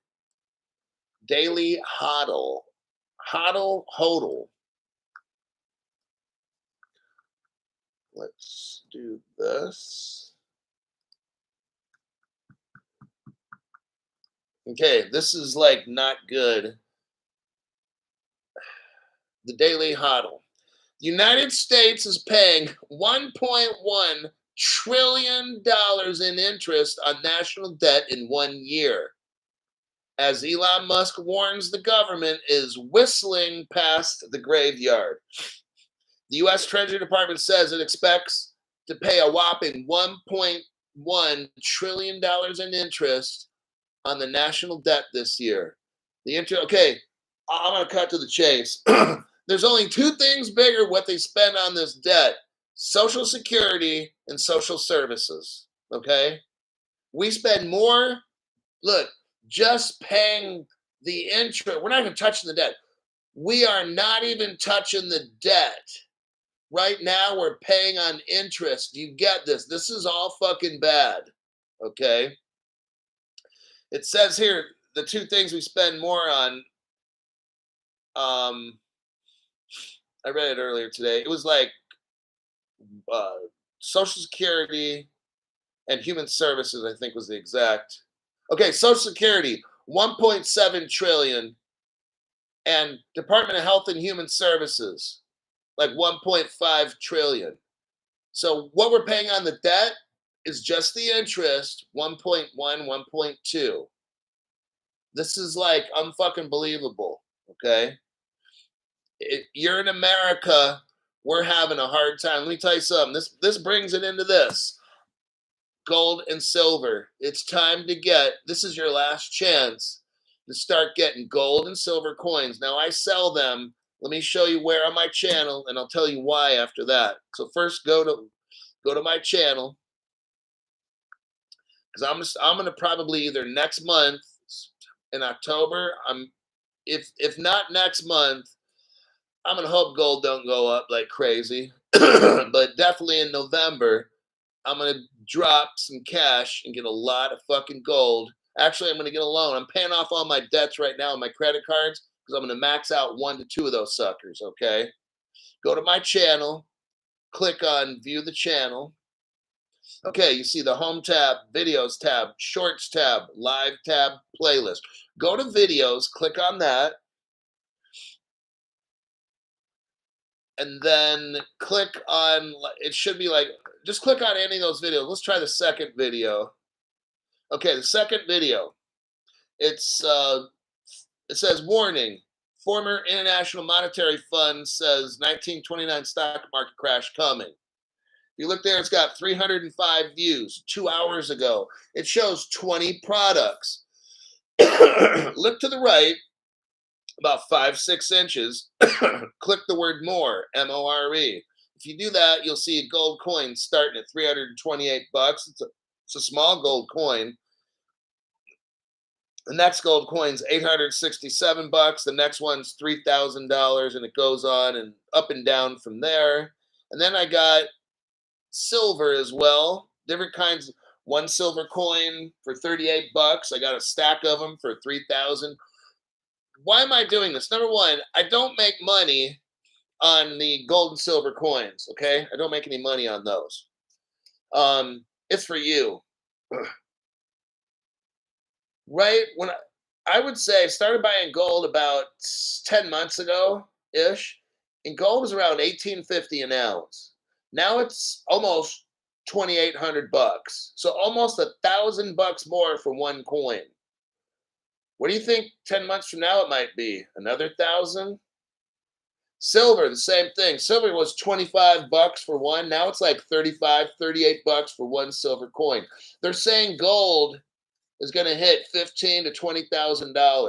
Daily Hodl. Hodl. Let's do this. Okay, this is like not good. The Daily Hodl. The United States is paying $1.1 trillion in interest on national debt in 1 year. As Elon Musk warns the government is whistling past the graveyard. The U.S. Treasury Department says it expects to pay a whopping $1.1 trillion in interest on the national debt this year. Okay, I'm going to cut to the chase. There's only 2 things bigger what they spend on this debt: Social Security and social services. Okay? We spend more, look, just paying the interest. We're not even touching the debt. We are not even touching the debt. Right now, we're paying on interest. You get this. This is all fucking bad. Okay? It says here, the 2 things we spend more on, I read it earlier today. It was like Social Security and human services, I think was the exact. Okay, Social Security, 1.7 trillion, and Department of Health and Human Services, like 1.5 trillion. So what we're paying on the debt is just the interest, 1.1, 1.2. This is like unfucking believable. Okay. You're in America, we're having a hard time. Let me tell you something. This brings it into this. Gold and silver. It's time to get, this is your last chance to start getting gold and silver coins. Now I sell them. Let me show you where on my channel, and I'll tell you why after that. So first go to my channel, because I'm gonna probably either next month in October, if not next month, I'm gonna hope gold don't go up like crazy. But definitely in November, I'm gonna drop some cash and get a lot of fucking gold. Actually, I'm gonna get a loan. I'm paying off all my debts right now on my credit cards because I'm gonna max out 1 to 2 of those suckers. Okay. Go to my channel, click on view the channel. Okay, you see the home tab, videos tab, shorts tab, live tab, playlist. Go to videos, click on that, and then click on, it should be like, just click on any of those videos. Let's try the second video. Okay, the second video. It says warning. Former International Monetary Fund says 1929 stock market crash coming. You look there, it's got 305 views 2 hours ago. It shows 20 products. Look to the right, about 5-6 inches. Click the word more, M-O-R-E. If you do that, you'll see a gold coin starting at 328 bucks. It's a small gold coin. The next gold coin's 867 bucks. The next one's $3,000, and it goes on and up and down from there. And then I got silver as well. Different kinds. One silver coin for 38 bucks. I got a stack of them for 3,000. Why am I doing this? Number one, I don't make money on the gold and silver coins. Okay, I don't make any money on those. It's for you. Right when I would say I started buying gold about 10 months ago ish, and gold was around 1850 an ounce. Now it's almost 2,800 bucks. So almost $1,000 more for one coin. What do you think 10 months from now it might be? Another 1,000? Silver, the same thing. Silver was 25 bucks for one. Now it's like 35, 38 bucks for one silver coin. They're saying gold is going to hit $15,000 to $20,000.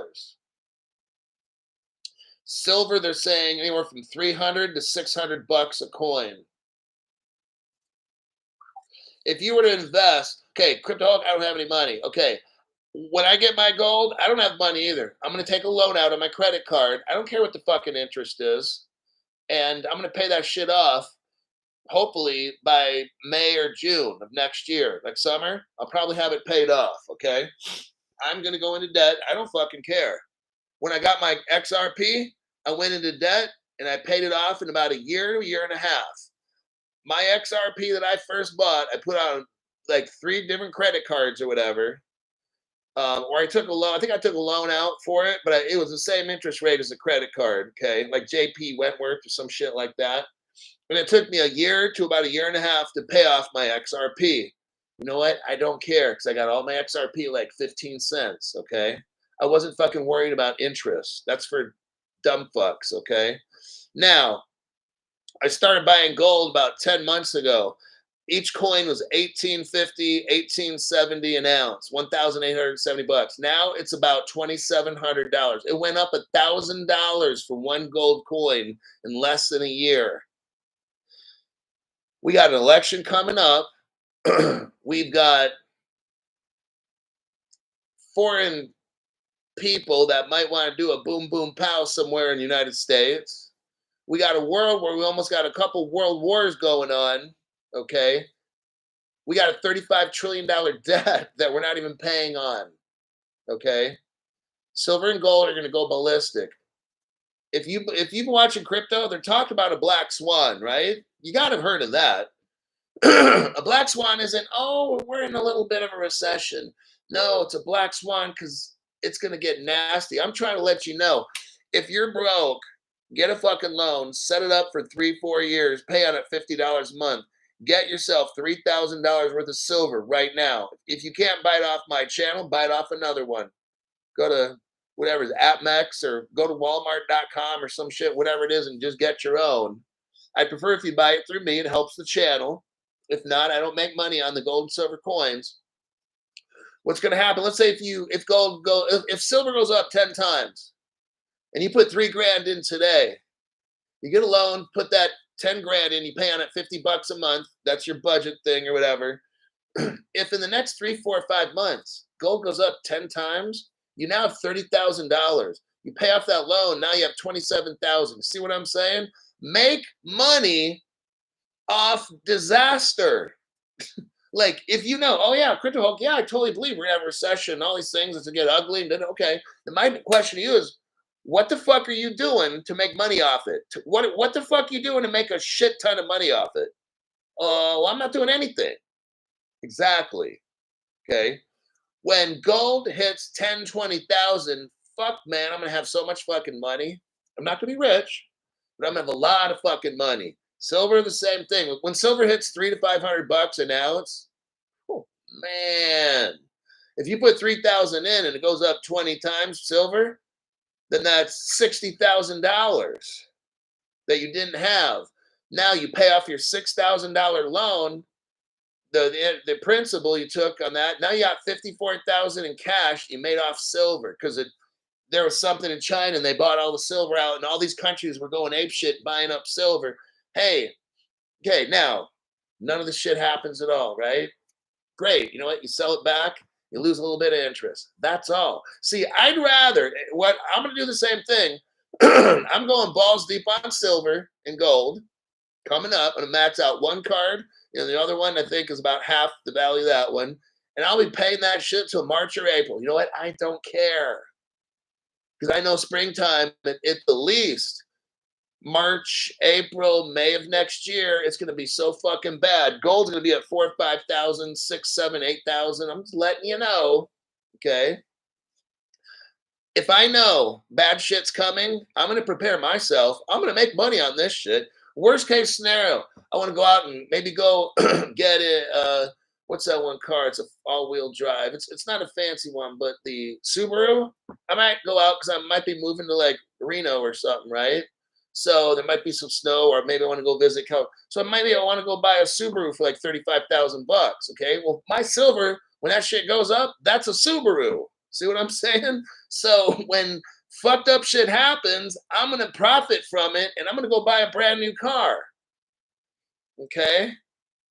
Silver, they're saying anywhere from 300 to 600 bucks a coin. If you were to invest, okay, crypto, I don't have any money. Okay, when I get my gold, I don't have money either. I'm going to take a loan out on my credit card. I don't care what the fucking interest is, and I'm going to pay that shit off. Hopefully by May or June of next year, like summer, I'll probably have it paid off. Okay. I'm going to go into debt. I don't fucking care. When I got my XRP, I went into debt and I paid it off in about a year and a half. My XRP that I first bought, I put on like 3 different credit cards or whatever. Or I took a loan. I think I took a loan out for it, but it was the same interest rate as a credit card. Okay. Like JP Wentworth or some shit like that. And it took me a year to about a year and a half to pay off my XRP. You know what? I don't care because I got all my XRP like 15 cents. Okay. I wasn't fucking worried about interest. That's for dumb fucks. Okay. Now, I started buying gold about 10 months ago. Each coin was 1850, 1870 an ounce, 1,870 bucks. Now it's about $2,700. It went up $1,000 for one gold coin in less than a year. We got an election coming up. We've got foreign people that might want to do a boom, boom, pow somewhere in the United States. We got a world where we almost got a couple world wars going on. Okay. We got a $35 trillion debt that we're not even paying on. Okay. Silver and gold are going to go ballistic. If you've been watching crypto, they're talking about a black swan, right? You got to have heard of that. A black swan isn't, oh, we're in a little bit of a recession. No, it's a black swan because it's going to get nasty. I'm trying to let you know, if you're broke, get a fucking loan, set it up for 3-4 years, pay on it $50 a month, get yourself $3,000 worth of silver right now. If you can't buy it off my channel, buy it off another one. Go to whatever, AppMex, or go to walmart.com or some shit, whatever it is, and just get your own. I prefer if you buy it through me, it helps the channel. If not, I don't make money on the gold and silver coins. What's going to happen? Let's say if silver goes up 10 times and you put 3 grand in today, you get a loan, put that 10 grand in, you pay on it $50 a month. That's your budget thing or whatever. If in the next 3, 4, 5 months, gold goes up 10 times, you now have $30,000. You pay off that loan, now you have $27,000. See what I'm saying? Make money off disaster. Like, if you know, oh yeah, crypto Hulk, yeah, I totally believe we're gonna have a recession, all these things, it's gonna get ugly. And then, okay, then my question to you is, what the fuck are you doing to make money off it? What the fuck are you doing to make a shit ton of money off it? Oh, well, I'm not doing anything. Exactly. Okay. When gold hits 10, 20,000, fuck man, I'm gonna have so much fucking money. I'm not gonna be rich, but I'm gonna have a lot of fucking money. Silver, the same thing. When silver hits $300 to $500 an ounce, oh, man, if you put 3,000 in and it goes up 20 times silver, then that's $60,000 that you didn't have. Now you pay off your $6,000 loan, the principal you took on that. Now you got 54,000 in cash you made off silver because there was something in China and they bought all the silver out, and all these countries were going apeshit buying up silver. Hey, okay, now none of this shit happens at all, right? Great. You know what? You sell it back, you lose a little bit of interest. That's all. See, I'd rather, what I'm going to do the same thing. I'm going balls deep on silver and gold coming up. I'm going to max out one card. You know, the other one I think is about half the value of that one. And I'll be paying that shit till March or April. You know what? I don't care. Because I know springtime, at the least, March, April, May of next year, it's going to be so fucking bad. Gold's going to be at 4,000, 5,000, 6,000, 7,000, 8,000. I'm just letting you know. Okay. If I know bad shit's coming, I'm going to prepare myself. I'm going to make money on this shit. Worst case scenario, I want to go out and maybe go get it. What's that one car? It's a all-wheel drive. It's not a fancy one, but the Subaru. I might go out because I might be moving to like Reno or something, right? So there might be some snow, or maybe I want to go visit. So maybe I want to go buy a Subaru for like $35,000. Okay, well, my silver, when that shit goes up, that's a Subaru. See what I'm saying? So when fucked up shit happens, I'm gonna profit from it, and I'm gonna go buy a brand new car. Okay,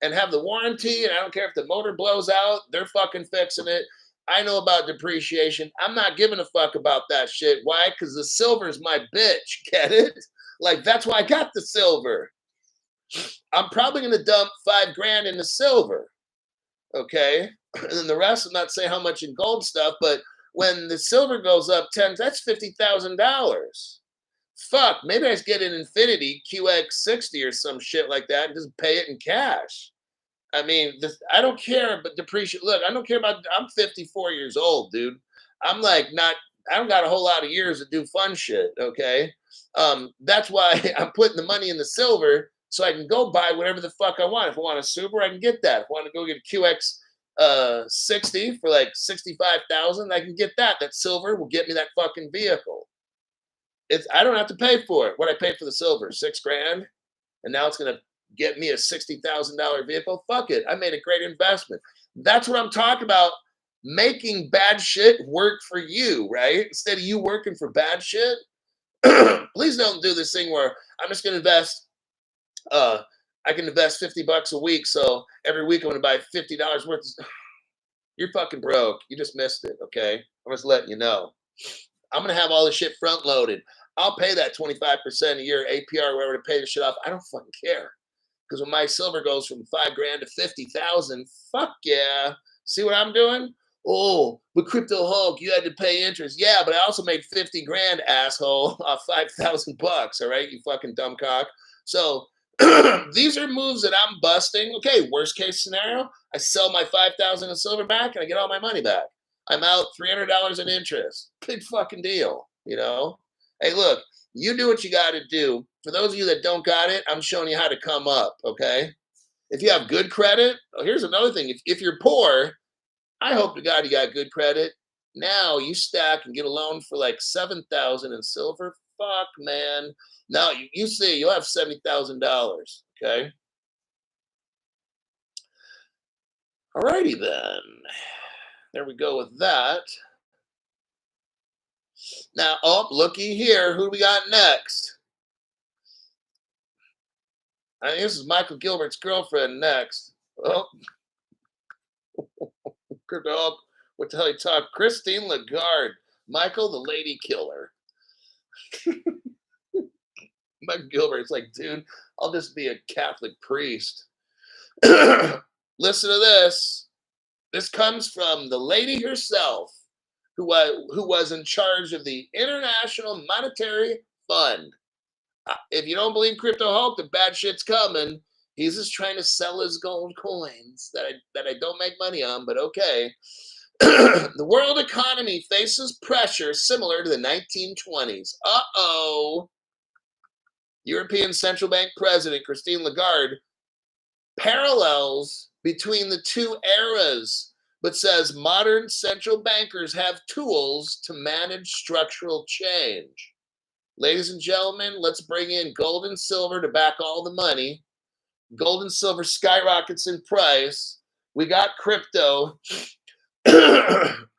and have the warranty, and I don't care if the motor blows out, they're fucking fixing it. I know about depreciation. I'm not giving a fuck about that shit. Why? Because the silver's my bitch. Get it? Like, that's why I got the silver. I'm probably going to dump 5 grand into silver. Okay. And then the rest, I'm not saying how much in gold stuff, but when the silver goes up 10, that's $50,000. Fuck, maybe I just get an Infinity QX60 or some shit like that and just pay it in cash. I mean, I don't care, but depreciate. Look, I don't care about. I'm 54 years old, dude. I'm like not. I don't got a whole lot of years to do fun shit. Okay, that's why I'm putting the money in the silver so I can go buy whatever the fuck I want. If I want a Super, I can get that. If I want to go get a QX 60 for like 65,000, I can get that. That silver will get me that fucking vehicle. I don't have to pay for it. What I paid for the silver, 6 grand, and now it's gonna get me a $60,000 vehicle. Fuck it. I made a great investment. That's what I'm talking about. Making bad shit work for you, right? Instead of you working for bad shit. Please don't do this thing where I'm just gonna invest. I can invest $50 a week, so every week I'm gonna buy $50 worth. You're fucking broke. You just missed it. Okay, I'm just letting you know. I'm gonna have all this shit front loaded. I'll pay that 25% a year APR, whatever, to pay the shit off. I don't fucking care. Because when my silver goes from 5 grand to 50,000, fuck yeah. See what I'm doing? Oh, but Crypto Hulk, you had to pay interest. Yeah, but I also made 50 grand, asshole, off $5,000. All right, you fucking dumb cock. So These are moves that I'm busting. Okay, worst case scenario, I sell my 5,000 in silver back and I get all my money back. I'm out $300 in interest. Big fucking deal, you know? Hey, look, you do what you got to do. For those of you that don't got it, I'm showing you how to come up, okay? If you have good credit, oh, here's another thing. If you're poor, I hope to God you got good credit. Now you stack and get a loan for like 7,000 in silver. Fuck, man. Now you see you'll have $70,000. Okay. Alrighty then. There we go with that. Now, oh, looky here. Who do we got next? I think this is Michael Gilbert's girlfriend next. Oh, oh, what the hell you talk? Christine Lagarde. Michael, the lady killer. Michael Gilbert's like, dude, I'll just be a Catholic priest. Listen to this. This comes from the lady herself, who was in charge of the International Monetary Fund. If you don't believe Crypto Hulk, the bad shit's coming. He's just trying to sell his gold coins that I don't make money on, but okay. The world economy faces pressure similar to the 1920s. Uh-oh. European Central Bank President Christine Lagarde parallels between the two eras, but says modern central bankers have tools to manage structural change. Ladies and gentlemen, let's bring in gold and silver to back all the money. Gold and silver skyrockets in price. We got crypto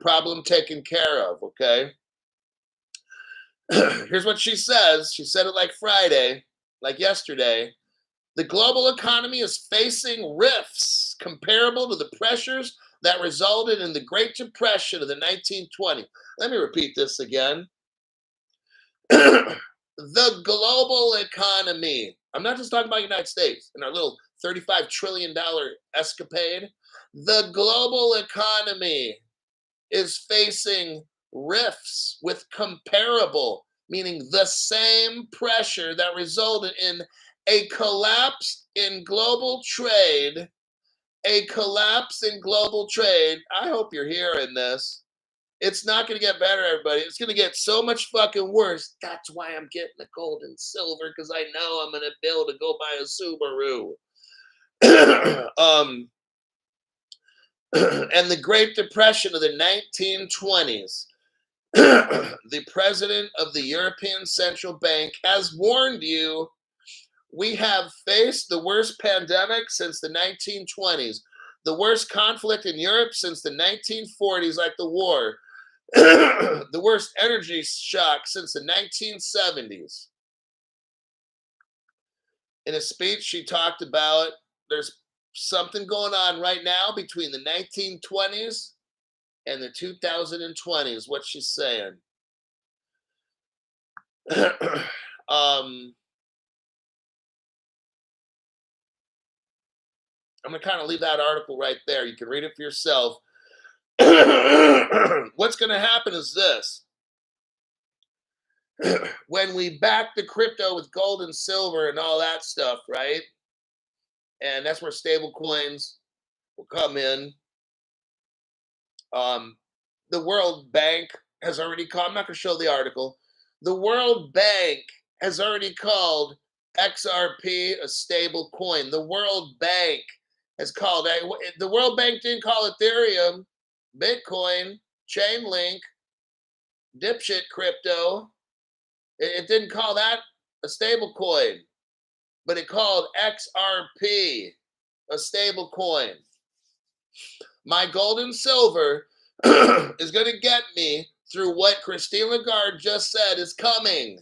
problem taken care of, okay? Here's what she says. She said it like Friday, like yesterday. The global economy is facing rifts comparable to the pressures that resulted in the Great Depression of the 1920s. Let me repeat this again. The global economy. I'm not just talking about the United States and our little $35 trillion escapade. The global economy is facing rifts with comparable, meaning the same pressure that resulted in a collapse in global trade. A collapse in global trade. I hope you're hearing this. It's not going to get better, everybody. It's going to get so much fucking worse. That's why I'm getting the gold and silver, because I know I'm going to be able to go buy a Subaru. And the Great Depression of the 1920s. The president of the European Central Bank has warned you, we have faced the worst pandemic since the 1920s, the worst conflict in Europe since the 1940s, like the war, the worst energy shock since the 1970s. In a speech, she talked about there's something going on right now between the 1920s and the 2020s, what she's saying. I'm going to kind of leave that article right there. You can read it for yourself. What's going to happen is this. When we back the crypto with gold and silver and all that stuff, right? And that's where stable coins will come in. The World Bank has already called, I'm not going to show the article. The World Bank has already called XRP a stable coin. The World Bank has called, the World Bank didn't call Ethereum, Bitcoin, Chainlink, dipshit crypto. It didn't call that a stable coin, but it called XRP a stable coin. My gold and silver is going to get me through what Christine Lagarde just said is coming.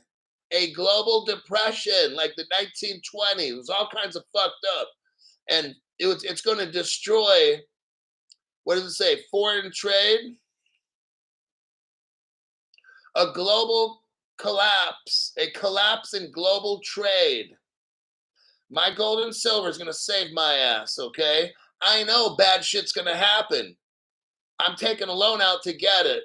A global depression like the 1920s. It was all kinds of fucked up. And it's going to destroy, what does it say, foreign trade? A global collapse, a collapse in global trade. My gold and silver is going to save my ass, okay? I know bad shit's going to happen. I'm taking a loan out to get it.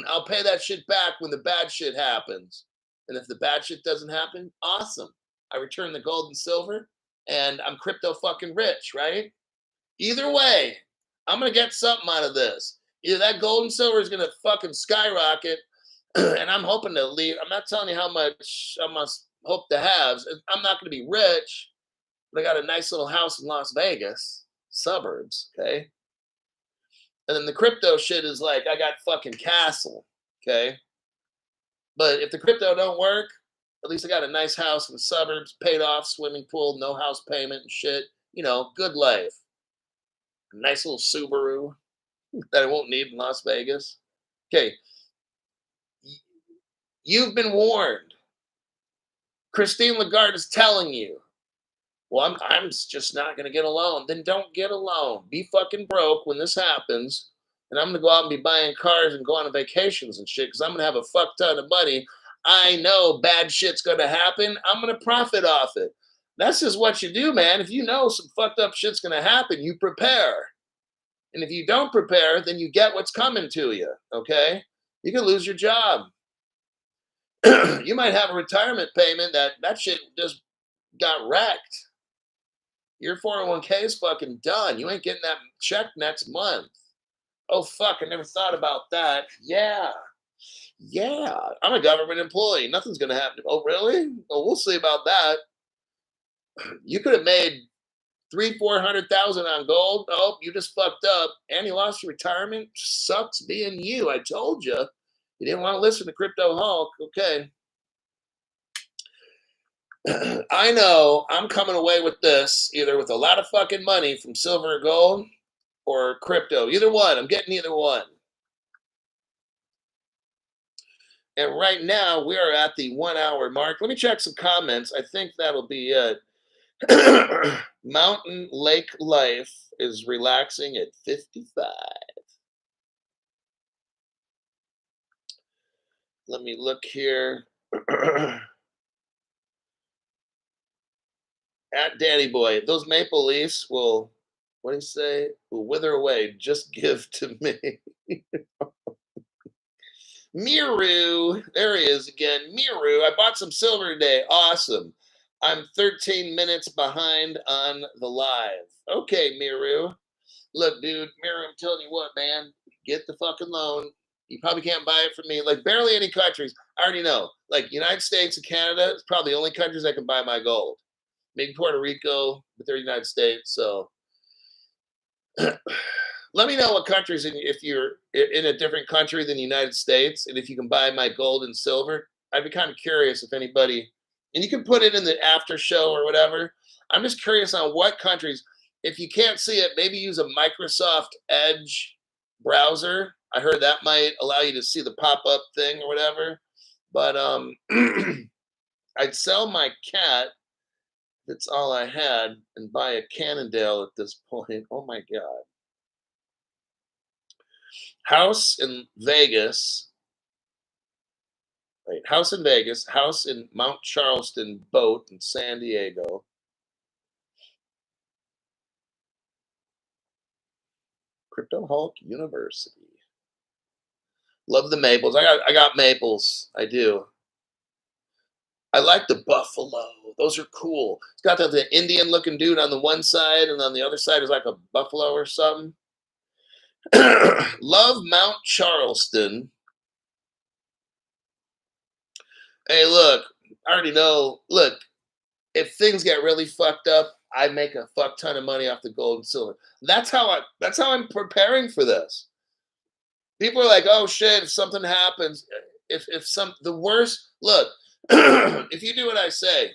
I'll pay that shit back when the bad shit happens. And if the bad shit doesn't happen, awesome. I return the gold and silver. and I'm crypto fucking rich, right? Either way, I'm gonna get something out of this. Either that gold and silver is gonna fucking skyrocket, and I'm hoping to leave. I'm not telling you how much I must hope to have. I'm not gonna be rich, but I got a nice little house in Las Vegas, suburbs, okay? And then the crypto shit is like I got fucking castle, okay? But if the crypto don't work, at least I got a nice house in the suburbs, paid off, swimming pool, no house payment and shit. You know, good life. A nice little Subaru that I won't need in Las Vegas. Okay, you've been warned. Christine Lagarde is telling you. Well, I'm just not going to get a loan. Then don't get a loan. Be fucking broke when this happens. And I'm going to go out and be buying cars and go on vacations and shit because I'm going to have a fuck ton of money. I know bad shit's going to happen. I'm going to profit off it. That's just what you do, man. If you know some fucked up shit's going to happen, you prepare. And if you don't prepare, then you get what's coming to you, okay? You can lose your job. You might have a retirement payment that shit just got wrecked. Your 401k is fucking done. You ain't getting that check next month. Oh, fuck, I never thought about that. Yeah. Yeah. I'm a government employee. Nothing's going to happen. Oh, really? Well, we'll see about that. You could have made 400,000 on gold. Oh, you just fucked up. And you lost your retirement. Sucks being you. I told you. You didn't want to listen to Crypto Hulk. Okay. I know I'm coming away with this either with a lot of fucking money from silver or gold or crypto. Either one. I'm getting either one. And right now we are at the 1 hour mark. Let me check some comments. I think that'll be it. Mountain Lake Life is relaxing at 55. Let me look here. At Danny Boy, those maple leaves will, what do you say? Will wither away. Just give to me. Miru, there he is again. Miru, I bought some silver today. Awesome. I'm 13 minutes behind on the live. Okay, Miru. Look, dude, Miru, I'm telling you what, man. Get the fucking loan. You probably can't buy it from me. Like, barely any countries. I already know. Like, United States and Canada is probably the only countries that can buy my gold. Maybe Puerto Rico, but they're United States. So let me know what countries, if you're in a different country than the United States, and if you can buy my gold and silver. I'd be kind of curious if anybody, and you can put it in the after show or whatever. I'm just curious on what countries. If you can't see it, maybe use a Microsoft Edge browser. I heard that might allow you to see the pop-up thing or whatever. But I'd sell my cat. That's all I had, and buy a Cannondale at this point. Oh my God. House in Vegas. Wait, house in Vegas, house in Mount Charleston boat in San Diego. Crypto Hulk University. Love the maples. I got maples. I do. I like the buffalo. Those are cool. It's got the Indian looking dude on the one side, and on the other side is like a buffalo or something. Love Mount Charleston. Hey, look, I already know. Look, if things get really fucked up, I make a fuck ton of money off the gold and silver. That's how I'm preparing for this. People are like, oh shit, if something happens, if some the worst look, if you do what I say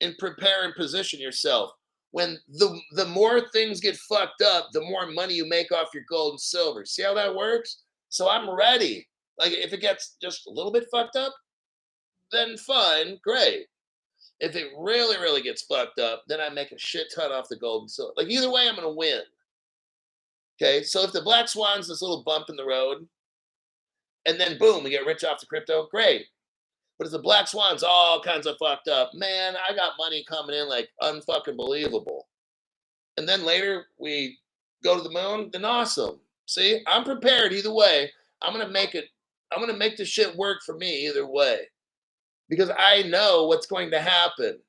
and prepare and position yourself, when the more things get fucked up, the more money you make off your gold and silver. See how that works? So I'm ready. Like if it gets just a little bit fucked up, then fine, great. If it really, really gets fucked up, then I make a shit ton off the gold and silver. Like either way, I'm gonna win. Okay, so if the black swan's this little bump in the road, and then boom, we get rich off the crypto, great. But if the black swan's all kinds of fucked up, man, I got money coming in like unfucking believable. And then later we go to the moon, then awesome. See, I'm prepared either way. I'm gonna make it. I'm gonna make the shit work for me either way because I know what's going to happen.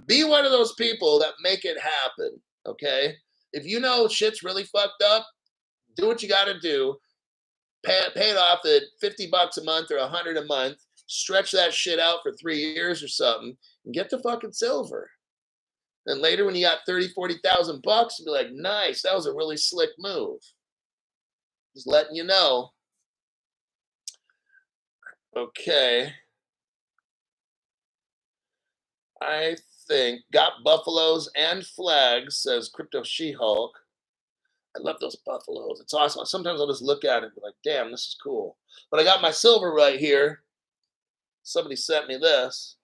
Be one of those people that make it happen. Okay. If you know shit's really fucked up, do what you got to do. Pay it off at 50 bucks a month or 100 a month. Stretch that shit out for 3 years or something and get the fucking silver. Then later when you got 30, 40,000 bucks, be like, nice, that was a really slick move. Just letting you know. Okay. I think got buffaloes and flags, says Crypto She-Hulk. I love those buffaloes. It's awesome. Sometimes I'll just look at it and be like, damn, this is cool. But I got my silver right here. Somebody sent me this.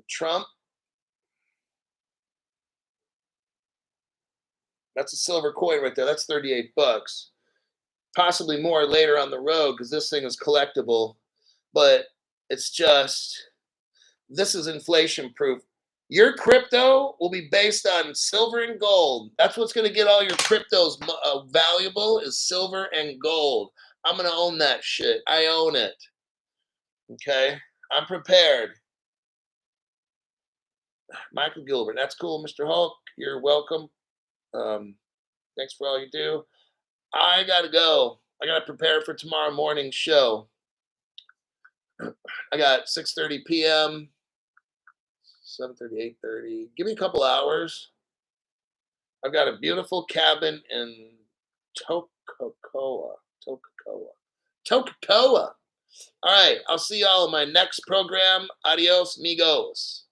Trump. That's a silver coin right there. That's 38 bucks. Possibly more later on the road because this thing is collectible. But it's just, this is inflation proof. Your crypto will be based on silver and gold. That's what's going to get all your cryptos valuable is silver and gold. I'm going to own that shit. I own it. Okay? I'm prepared. Michael Gilbert. That's cool, Mr. Hulk. You're welcome. Thanks for all you do. I got to go. I got to prepare for tomorrow morning's show. I got 6:30 p.m., 7:30, 8:30. Give me a couple hours. I've got a beautiful cabin in Tococoa. Tococoa. All right. I'll see y'all in my next program. Adios, amigos.